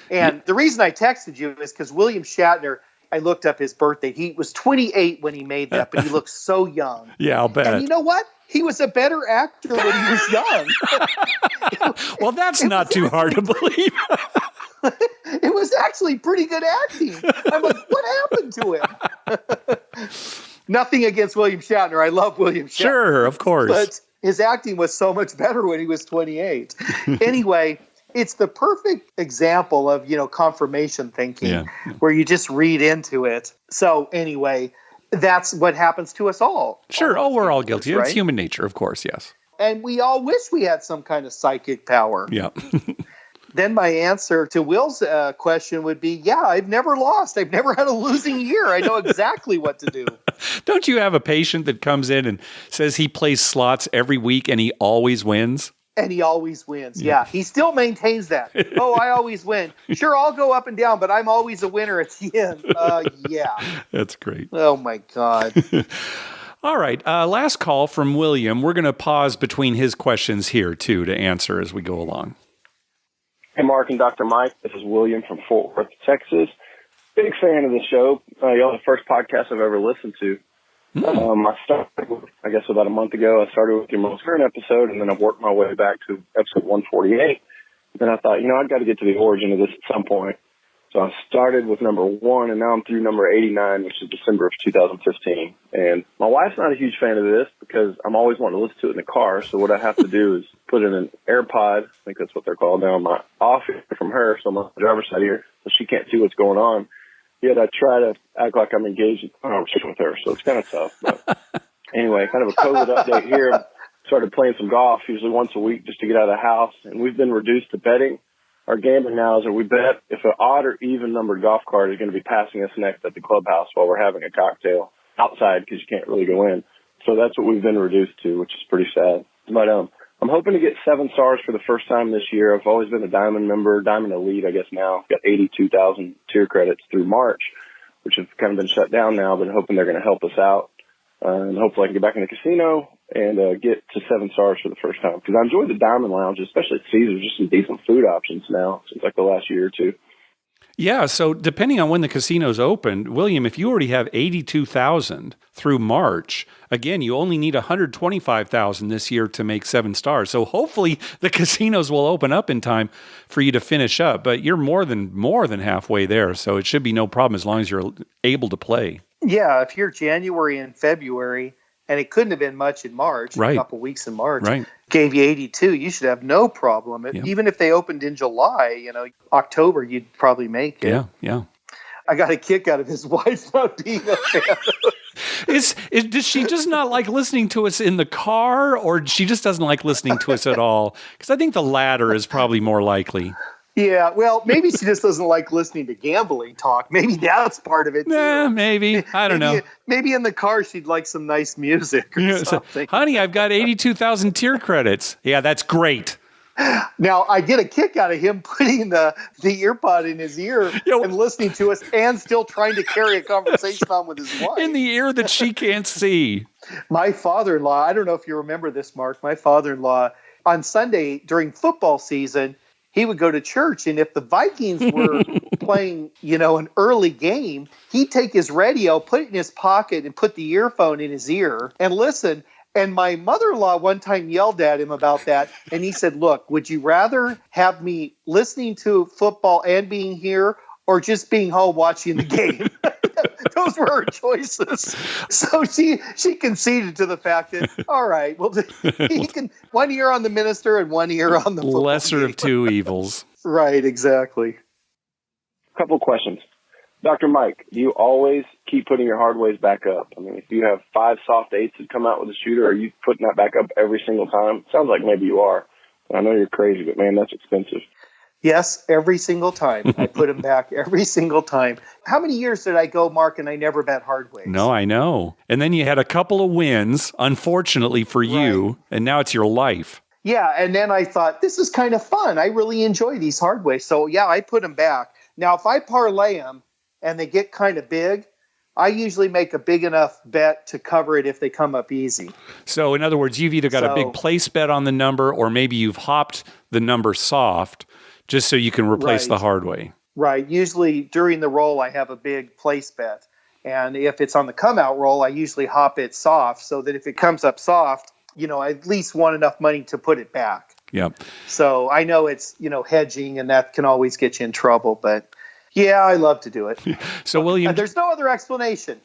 B: And the reason I texted you is because William Shatner, I looked up his birthday. He was 28 when he made that, but he looks so young.
A: Yeah, I'll bet.
B: And you know what? He was a better actor when he was young.
A: Well, that's not too hard to believe.
B: It was actually pretty good acting. I'm like, what happened to him? Nothing against William Shatner. I love William Shatner.
A: Sure, of course.
B: But his acting was so much better when he was 28. Anyway, it's the perfect example of, confirmation thinking, where you just read into it. So anyway, that's what happens to us all.
A: Sure. We're all guilty.
B: Right?
A: It's human nature, of course. Yes.
B: And we all wish we had some kind of psychic power.
A: Yeah.
B: Then my answer to Will's question would be, I've never lost. I've never had a losing year. I know exactly what to do.
A: Don't you have a patient that comes in and says he plays slots every week and he always wins?
B: And he always wins. Yeah. He still maintains that. Oh, I always win. Sure, I'll go up and down, but I'm always a winner at the end. Yeah.
A: That's great.
B: Oh, my God.
A: All right. Last call from William. We're going to pause between his questions here, too, to answer as we go along.
C: Hey, Mark and Dr. Mike. This is William from Fort Worth, Texas. Big fan of the show. Y'all the first podcast I've ever listened to. I started, I guess, about a month ago. I started with your most current episode, and then I've worked my way back to episode 148. Then I thought, I've got to get to the origin of this at some point. So I started with number 1, and now I'm through number 89, which is December of 2015. And my wife's not a huge fan of this because I'm always wanting to listen to it in the car. So what I have to do is put in an AirPod, I think that's what they're called now, my off ear from her, so my driver's side ear, so she can't see what's going on. Yet I try to act like I'm engaged in conversation with her, so it's kind of tough. But anyway, kind of a COVID update here. Started playing some golf, usually once a week, just to get out of the house. And we've been reduced to betting. Our gambling now is that we bet if an odd or even numbered golf cart is going to be passing us next at the clubhouse while we're having a cocktail outside because you can't really go in. So that's what we've been reduced to, which is pretty sad. But I'm hoping to get 7 stars for the first time this year. I've always been a Diamond member, Diamond Elite, I guess now. I've got 82,000 tier credits through March, which have kind of been shut down now, but hoping they're going to help us out. And hopefully I can get back in the casino and get to 7 stars for the first time. Because I enjoy the Diamond Lounge, especially at Caesars, just some decent food options now, seems like the last year or two.
A: Yeah, so depending on when the casino's opened, William, if you already have 82,000 through March, again, you only need 125,000 this year to make 7 stars. So hopefully the casinos will open up in time for you to finish up, but you're more than halfway there, so it should be no problem as long as you're able to play.
B: Yeah, if you're January and February, and it couldn't have been much in March,
A: Right.
B: a couple weeks in March,
A: Right.
B: gave you 82, you should have no problem.
A: Yep.
B: Even if they opened in July, October, you'd probably make it.
A: Yeah.
B: I got a kick out of his wife not being a fan.
A: Does she just not like listening to us in the car, or she just doesn't like listening to us at all? Because I think the latter is probably more likely.
B: Yeah, well, maybe she just doesn't like listening to gambling talk. Maybe that's part of it, too.
A: Nah, maybe. I don't know.
B: Maybe in the car she'd like some nice music or something.
A: Honey, I've got 82,000 tier credits. Yeah, that's great.
B: Now, I get a kick out of him putting the earpod in his ear and listening to us and still trying to carry a conversation on with his wife.
A: In the ear that she can't see.
B: My father-in-law, I don't know if you remember this, Mark, my father-in-law, on Sunday during football season, he would go to church, and if the Vikings were playing, an early game, he'd take his radio, put it in his pocket, and put the earphone in his ear and listen. And my mother-in-law one time yelled at him about that, and he said, "Look, would you rather have me listening to football and being here, or just being home watching the game?" Those were her choices. So she conceded to the fact that, all right, well, he can one ear on the minister and one ear on the football
A: Lesser
B: game.
A: of two evils.
B: Right, exactly.
C: Couple of questions. Dr. Mike, do you always keep putting your hardways back up? I mean, if you have 5 soft 8s that come out with a shooter, are you putting that back up every single time? Sounds like maybe you are. I know you're crazy, but man, that's expensive.
B: Yes, every single time. I put them back every single time. How many years did I go, Mark, and I never bet hardways?
A: No, I know. And then you had a couple of wins, unfortunately for you, and now it's your life.
B: Yeah, and then I thought, this is kind of fun. I really enjoy these hardways. So, yeah, I put them back. Now, if I parlay them and they get kind of big, I usually make a big enough bet to cover it if they come up easy.
A: So, in other words, you've either got a big place bet on the number, or maybe you've hopped the number soft just so you can replace the hard way.
B: Right. Usually during the roll, I have a big place bet. And if it's on the come out roll, I usually hop it soft so that if it comes up soft, I at least want enough money to put it back.
A: Yep.
B: So I know it's, hedging, and that can always get you in trouble, but yeah, I love to do it.
A: So William,
B: there's no other explanation.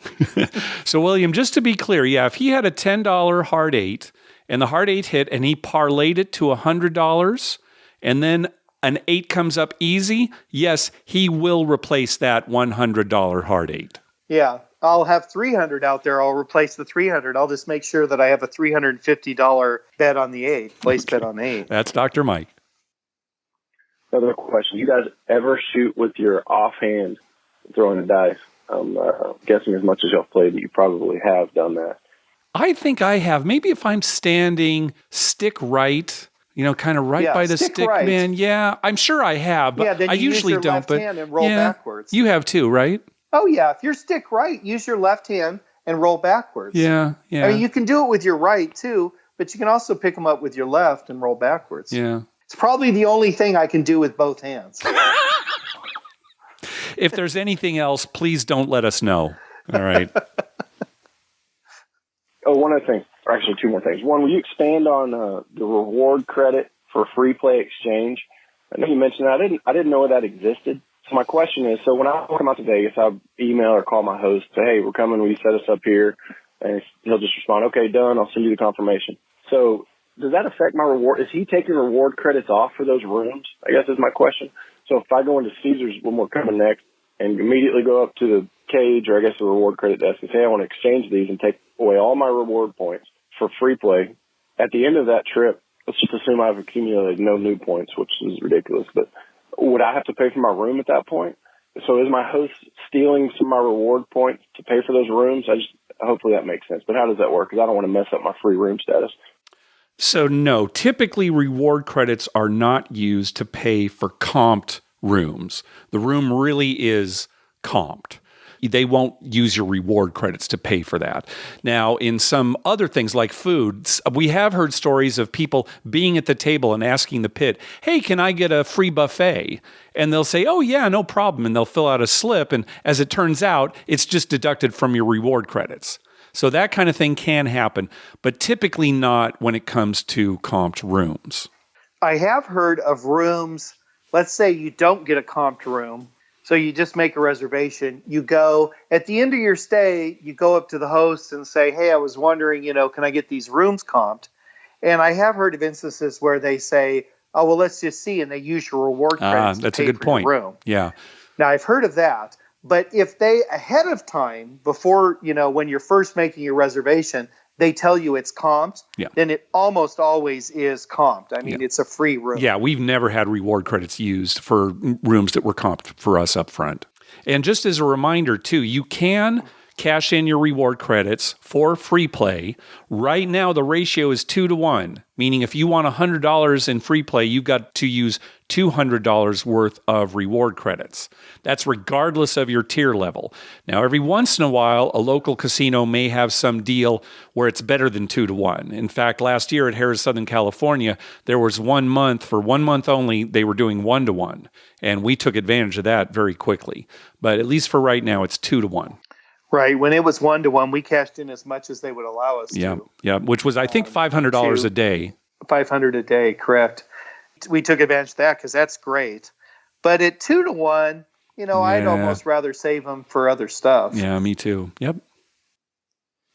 A: So William, just to be clear, if he had a $10 hard 8 and the hard 8 hit and he parlayed it to $100 and then an 8 comes up easy, yes, he will replace that $100 hard 8.
B: Yeah, I'll have 300 out there. I'll replace the 300. I'll just make sure that I have a $350 bet on the 8, place bet on the 8.
A: That's Dr. Mike.
C: Another question. You guys ever shoot with your offhand throwing the dice? I'm guessing as much as y'all played that you probably have done that.
A: I think I have. Maybe if I'm standing stick right, kind of right by the stick
B: right.
A: man. Yeah, I'm sure I have, but
B: then
A: I usually
B: use your
A: don't.
B: left
A: But
B: hand and roll backwards.
A: You have too, right?
B: Oh yeah, if you're stick right, use your left hand and roll backwards.
A: Yeah.
B: I mean, you can do it with your right too, but you can also pick them up with your left and roll backwards.
A: Yeah.
B: It's probably the only thing I can do with both hands.
A: If there's anything else, please don't let us know. All right.
C: Oh, one other thing, or actually 2 more things. One, will you expand on the reward credit for free play exchange? I know you mentioned that. I didn't know that existed. So my question is, so when I come out to Vegas, I'll email or call my host, say, hey, we're coming, will you set us up here? And he'll just respond, okay, done, I'll send you the confirmation. So does that affect my reward? Is he taking reward credits off for those rooms? I guess is my question. So if I go into Caesars when we're coming next and immediately go up to the cage, or I guess the reward credit desk, and say I want to exchange these and take away all my reward points for free play, at the end of that trip, let's just assume I've accumulated no new points, which is ridiculous, but would I have to pay for my room at that point? So is my host stealing some of my reward points to pay for those rooms? Hopefully that makes sense. But how does that work? Because I don't want to mess up my free room status.
A: So no, typically reward credits are not used to pay for comped rooms. The room really is comped. they won't use your reward credits to pay for that. Now, in some other things like food, we have heard stories of people being at the table and asking the pit, hey, can I get a free buffet? And they'll say, oh, yeah, no problem. And they'll fill out a slip. And as it turns out, it's just deducted from your reward credits. So that kind of thing can happen, but typically not when it comes to comped rooms.
B: I have heard of rooms, let's say you don't get a comped room, so you just make a reservation. You go, at the end of your stay, you go up to the host and say, hey, I was wondering, can I get these rooms comped? And I have heard of instances where they say, oh, well, let's just see, and they use your reward credits to pay for your room.
A: Yeah.
B: Now, I've heard of that. But if they, ahead of time, before, when you're first making your reservation, they tell you it's comped, then it almost always is comped. I mean, it's a free room.
A: Yeah, we've never had reward credits used for rooms that were comped for us up front. And just as a reminder, too, you can cash in your reward credits for free play. Right now, the ratio is 2-to-1, meaning if you want $100 in free play, you've got to use $200 worth of reward credits. That's regardless of your tier level. Now, every once in a while, a local casino may have some deal where it's better than 2-to-1. In fact, last year at Harrah's Southern California, there was 1 month, for 1 month only, they were doing 1-to-1. And we took advantage of that very quickly. But at least for right now, it's 2-to-1.
B: Right. When it was 1-to-1, we cashed in as much as they would allow us to.
A: Yeah, which was, I think, $500 a day.
B: $500 a day, correct. We took advantage of that because that's great. But at 2-to-1, I'd almost rather save them for other stuff.
A: Yeah, me too. Yep.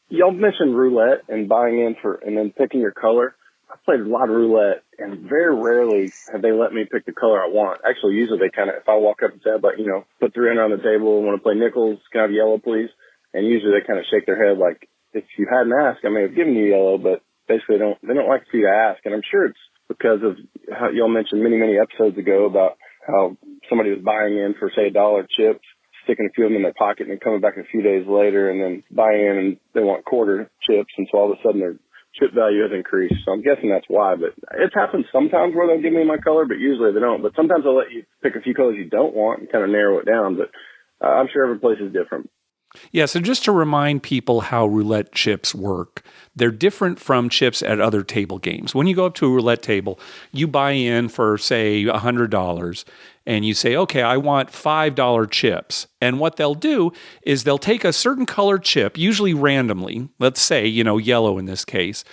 C: Y'all mentioned roulette and buying in and then picking your color. I played a lot of roulette, and very rarely have they let me pick the color I want. Actually, usually they if I walk up and say, put 300 on the table, want to play nickels, can I have yellow, please? And usually they kind of shake their head like, if you hadn't asked, I may have given you yellow, but basically they don't like for you to ask. And I'm sure it's because of how y'all mentioned many, many episodes ago about how somebody was buying in for, say, $1 chips, sticking a few of them in their pocket and then coming back a few days later and then buying in and they want quarter chips. And so all of a sudden their chip value has increased. So I'm guessing that's why. But it's happened sometimes where they'll give me my color, but usually they don't. But sometimes they'll let you pick a few colors you don't want and kind of narrow it down. But I'm sure every place is different.
A: Yeah, so just to remind people how roulette chips work, they're different from chips at other table games. When you go up to a roulette table, you buy in for, say, $100, and you say, okay, I want $5 chips. And what they'll do is they'll take a certain colored chip, usually randomly, let's say, yellow in this case,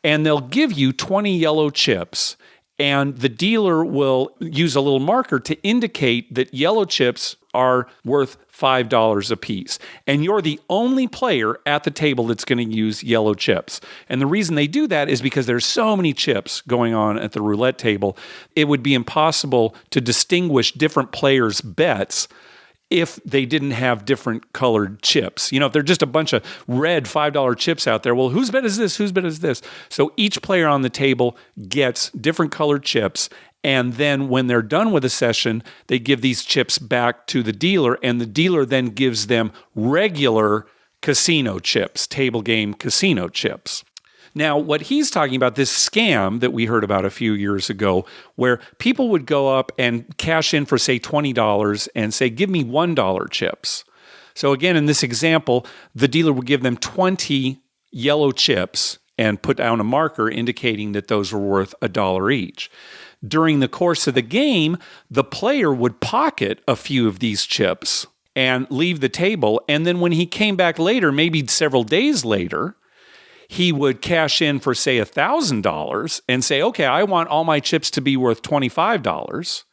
A: and they'll give you 20 yellow chips, and the dealer will use a little marker to indicate that yellow chips are worth $5 a piece. And you're the only player at the table that's going to use yellow chips. And the reason they do that is because there's so many chips going on at the roulette table, it would be impossible to distinguish different players' bets if they didn't have different colored chips. If they're just a bunch of red $5 chips out there, well, whose bet is this? Whose bet is this? So each player on the table gets different colored chips. And then when they're done with a session, they give these chips back to the dealer, and the dealer then gives them regular casino chips, table game casino chips. Now, what he's talking about, this scam that we heard about a few years ago, where people would go up and cash in for, say, $20 and say, give me $1 chips. So again, in this example, the dealer would give them 20 yellow chips and put down a marker indicating that those were worth $1 each. During the course of the game, the player would pocket a few of these chips and leave the table. And then when he came back later, maybe several days later, he would cash in for, say, $1,000 and say, okay, I want all my chips to be worth $25.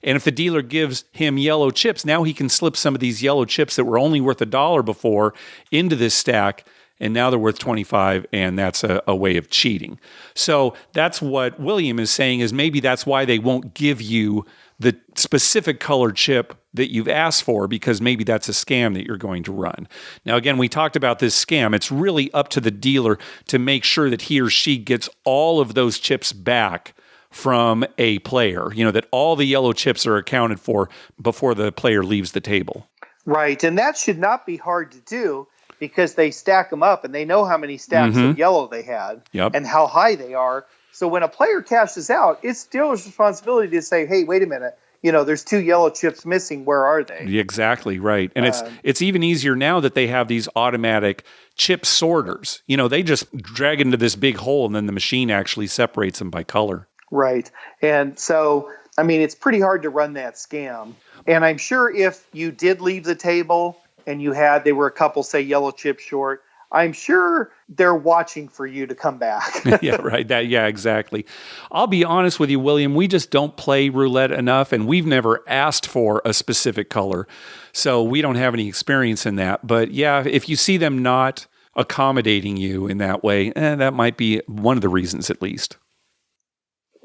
A: And if the dealer gives him yellow chips, now he can slip some of these yellow chips that were only worth $1 before into this stack, and now they're worth $25, and that's a way of cheating. So that's what William is saying, is maybe that's why they won't give you the specific colored chip that you've asked for, because maybe that's a scam that you're going to run. Now, again, we talked about this scam. It's really up to the dealer to make sure that he or she gets all of those chips back from a player, that all the yellow chips are accounted for before the player leaves the table.
B: Right, and that should not be hard to do, because they stack them up and they know how many stacks of yellow they had and how high they are. So when a player cashes out, it's dealer's responsibility to say, hey, wait a minute, there's 2 yellow chips missing. Where are they?
A: Exactly right. And it's even easier now that they have these automatic chip sorters. They just drag into this big hole and then the machine actually separates them by color.
B: Right. And so, it's pretty hard to run that scam. And I'm sure if you did leave the table and they were a couple, say, yellow chips short, I'm sure they're watching for you to come back.
A: Yeah, right. Yeah, exactly. I'll be honest with you, William, we just don't play roulette enough, and we've never asked for a specific color. So we don't have any experience in that. But yeah, if you see them not accommodating you in that way, that might be one of the reasons at least.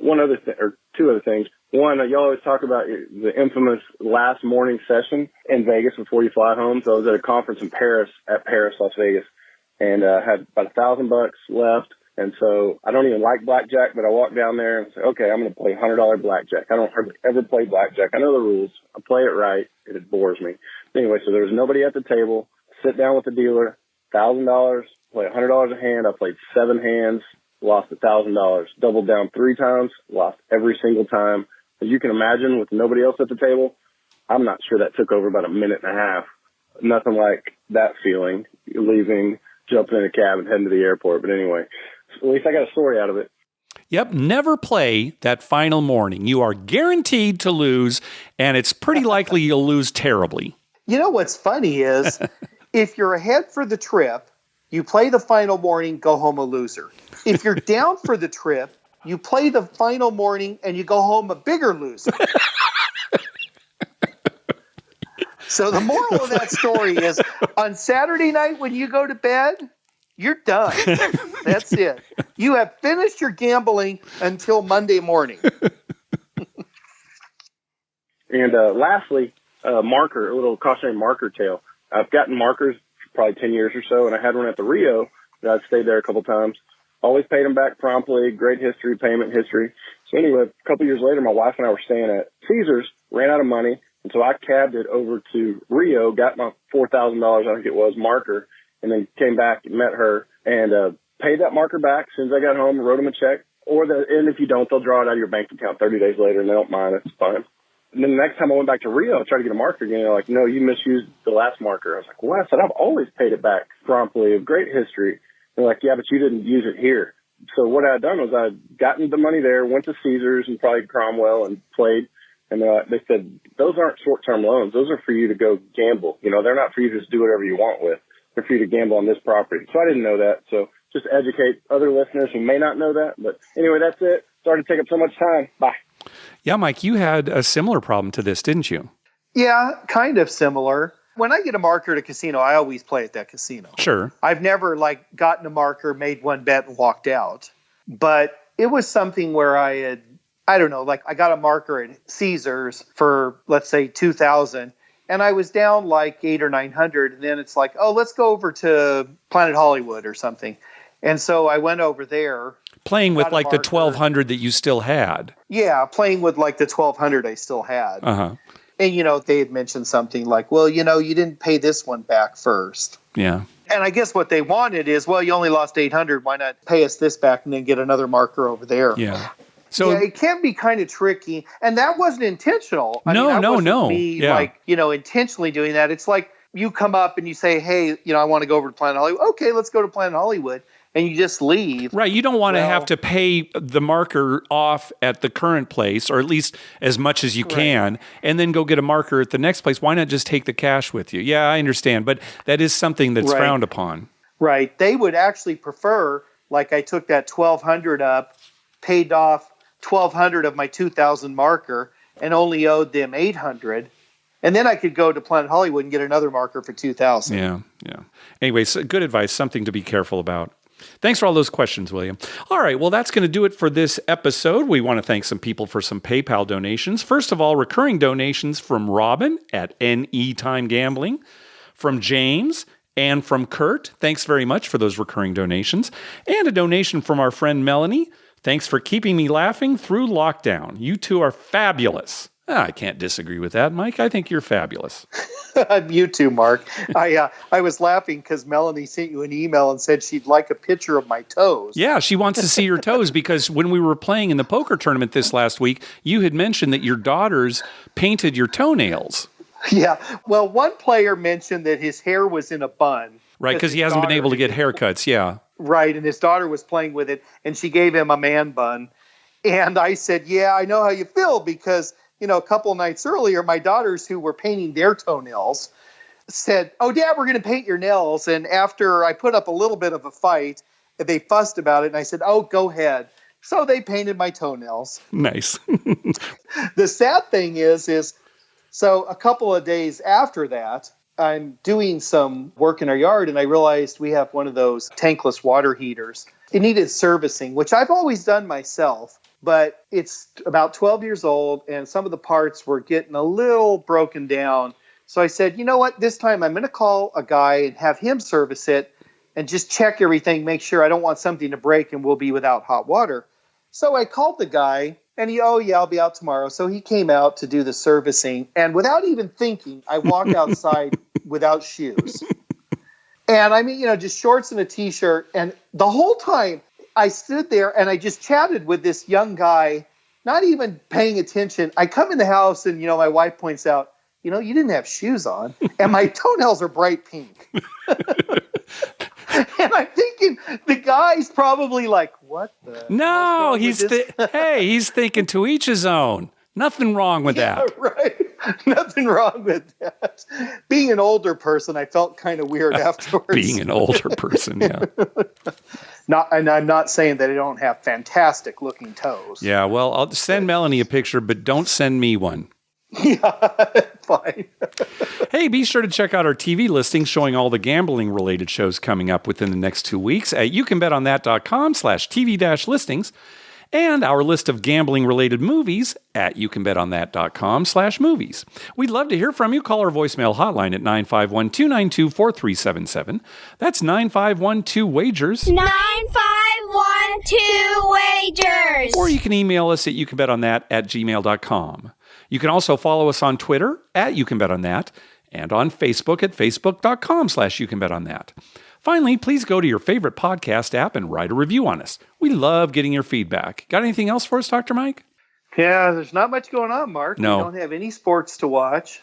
C: Or 2 other things. One, you always talk about the infamous last morning session in Vegas before you fly home. So I was at a conference in Paris, Las Vegas, and had about $1,000 left. And so I don't even like blackjack, but I walked down there and said, okay, I'm going to play $100 blackjack. I don't hardly ever play blackjack. I know the rules. I play it right. It bores me. Anyway, so there was nobody at the table. Sit down with the dealer, $1,000, play $100 a hand. I played 7 hands, lost $1,000, doubled down 3 times, lost every single time. As you can imagine, with nobody else at the table, I'm not sure that took over about a minute and a half. Nothing like that feeling, leaving, jumping in a cab and heading to the airport. But anyway, at least I got a story out of it.
A: Yep, never play that final morning. You are guaranteed to lose, and it's pretty likely you'll lose terribly.
B: What's funny is if you're ahead for the trip, you play the final morning, go home a loser. If you're down for the trip, you play the final morning and you go home a bigger loser. So the moral of that story is on Saturday night when you go to bed, you're done. That's it. You have finished your gambling until Monday morning.
C: And lastly, a little cautionary marker tale. I've gotten markers for probably 10 years or so, and I had one at the Rio that I'd stayed there a couple times. Always paid them back promptly, great history, payment history. So anyway, a couple years later, my wife and I were staying at Caesars, ran out of money, and so I cabbed it over to Rio, got my $4,000, I think it was, marker, and then came back and met her and paid that marker back as soon as I got home, wrote them a check. And if you don't, they'll draw it out of your bank account 30 days later, and they don't mind. It's fine. And then the next time I went back to Rio, I tried to get a marker again. They're like, no, you misused the last marker. I was like, well, I said, I've always paid it back promptly, of great history. They're like, yeah, but you didn't use it here. So what I had done was I had gotten the money there, went to Caesars and probably Cromwell and played. And they said, those aren't short-term loans. Those are for you to go gamble. They're not for you to just do whatever you want with. They're for you to gamble on this property. So I didn't know that. So just educate other listeners who may not know that. But anyway, that's it. Sorry to take up so much time. Bye.
A: Yeah, Mike, you had a similar problem to this, didn't you?
B: Yeah, kind of similar. When I get a marker at a casino, I always play at that casino.
A: Sure.
B: I've never gotten a marker, made one bet and walked out. But it was something where I got a marker at Caesars for, let's say, $2,000. And I was down $800 or $900. And then it's like, oh, let's go over to Planet Hollywood or something. And so I went over there.
A: Playing with the 1,200 that you still had.
B: Yeah, playing with the 1,200 I still had.
A: Uh-huh.
B: And, they had mentioned something like, well, you didn't pay this one back first.
A: Yeah.
B: And I guess what they wanted is, well, you only lost 800. Why not pay us this back and then get another marker over there?
A: Yeah. So
B: it can be kind of tricky. And that wasn't intentional.
A: No.
B: Me, intentionally doing that. It's like you come up and you say, hey, I want to go over to Planet Hollywood. Okay, let's go to Planet Hollywood. And you just leave.
A: Right. You don't want to have to pay the marker off at the current place, or at least as much as you can, and then go get a marker at the next place. Why not just take the cash with you? Yeah, I understand. But that is something that's frowned upon.
B: Right. They would actually prefer, I took that 1,200 up, paid off 1,200 of my 2,000 marker, and only owed them 800. And then I could go to Planet Hollywood and get another marker for 2,000.
A: Yeah. Anyway, so good advice, something to be careful about. Thanks for all those questions, William. All right, well, that's going to do it for this episode. We want to thank some people for some PayPal donations. First of all, recurring donations from Robin at NE Time Gambling, from James, and from Kurt. Thanks very much for those recurring donations. And a donation from our friend Melanie. Thanks for keeping me laughing through lockdown. You two are fabulous. I can't disagree with that, Mike. I think you're fabulous.
B: You too, Mark. I was laughing because Melanie sent you an email and said she'd like a picture of my toes.
A: Yeah, she wants to see your toes because when we were playing in the poker tournament this last week, you had mentioned that your daughters painted your toenails.
B: Yeah. Well, one player mentioned that his hair was in a bun.
A: Right, because he hasn't been able to get haircuts, yeah.
B: Right, and his daughter was playing with it, and she gave him a man bun. And I said, yeah, I know how you feel because a couple of nights earlier, my daughters who were painting their toenails said, oh, Dad, we're going to paint your nails. And after I put up a little bit of a fight, they fussed about it. And I said, oh, go ahead. So they painted my toenails.
A: Nice.
B: The sad thing is so a couple of days after that, I'm doing some work in our yard and I realized we have one of those tankless water heaters. It needed servicing, which I've always done myself. But it's about 12 years old, and some of the parts were getting a little broken down. So I said, you know what? This time I'm going to call a guy and have him service it and just check everything, make sure I don't want something to break and we'll be without hot water. So I called the guy, and oh, yeah, I'll be out tomorrow. So he came out to do the servicing. And without even thinking, I walked outside without shoes. And I mean, just shorts and a T-shirt. And the whole time, I stood there and I just chatted with this young guy, not even paying attention. I come in the house and, my wife points out, you didn't have shoes on and my toenails are bright pink. And I'm thinking the guy's probably like, what the?
A: No, he's thinking to each his own. Nothing wrong with that.
B: Right. Nothing wrong with that. Being an older person, I felt kind of weird afterwards.
A: Being an older person, yeah.
B: And I'm not saying that I don't have fantastic looking toes.
A: Yeah, well, I'll send Melanie a picture, but don't send me one.
B: Yeah, fine.
A: Hey, be sure to check out our TV listings showing all the gambling-related shows coming up within the next 2 weeks at youcanbetonthat.com/TV-listings and our list of gambling-related movies at youcanbetonthat.com/movies. We'd love to hear from you. Call our voicemail hotline at 951-292-4377. That's 9512-WAGERS.
G: 9512-WAGERS.
A: Or you can email us at youcanbetonThat@gmail.com. You can also follow us on Twitter at YouCanBetOnThat and on Facebook at facebook.com/YouCanBetOnThat. Finally, please go to your favorite podcast app and write a review on us. We love getting your feedback. Got anything else for us, Dr. Mike?
B: Yeah, there's not much going on, Mark.
A: No.
B: We don't have any sports to watch.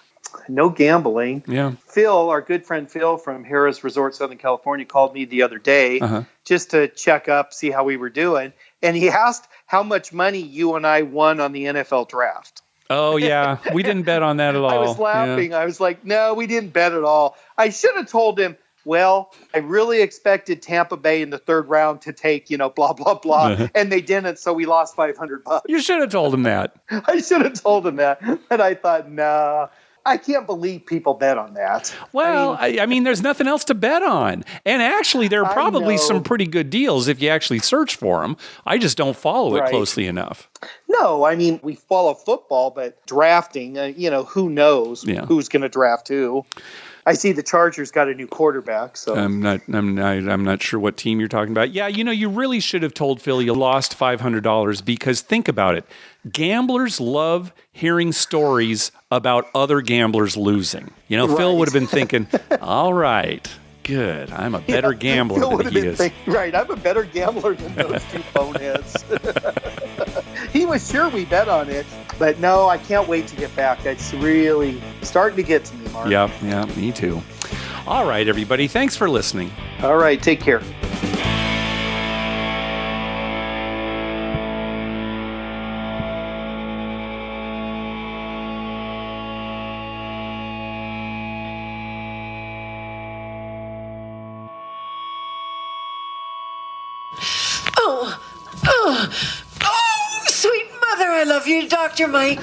B: No gambling.
A: Yeah.
B: Phil, our good friend Phil from Harrah's Resort, Southern California, called me the other day just to check up, see how we were doing. And he asked how much money you and I won on the NFL draft.
A: Oh, yeah. We didn't bet on that at all.
B: I was laughing. Yeah. I was like, no, we didn't bet at all. I should have told him, well, I really expected Tampa Bay in the third round to take, blah, blah, blah. And they didn't, so we lost $500.
A: You should have told him that.
B: I should have told him that. And I thought, nah, I can't believe people bet on that.
A: Well, I mean, there's nothing else to bet on. And actually, there are probably some pretty good deals if you actually search for them. I just don't follow it closely enough.
B: No, I mean, we follow football, but drafting, who knows who's going to draft who. I see the Chargers got a new quarterback, so
A: I'm not sure what team you're talking about. Yeah, you really should have told Phil you lost $500 because think about it. Gamblers love hearing stories about other gamblers losing. Phil would have been thinking, all right, good. I'm a better gambler than he is.
B: Right, I'm a better gambler than those two boneheads. He was sure we bet on it, but no, I can't wait to get back. It's really starting to get to me, Mark.
A: Yeah, me too. All right, everybody. Thanks for listening.
B: All right, take care.
H: Oh, sweet mother, I love you, Dr. Mike.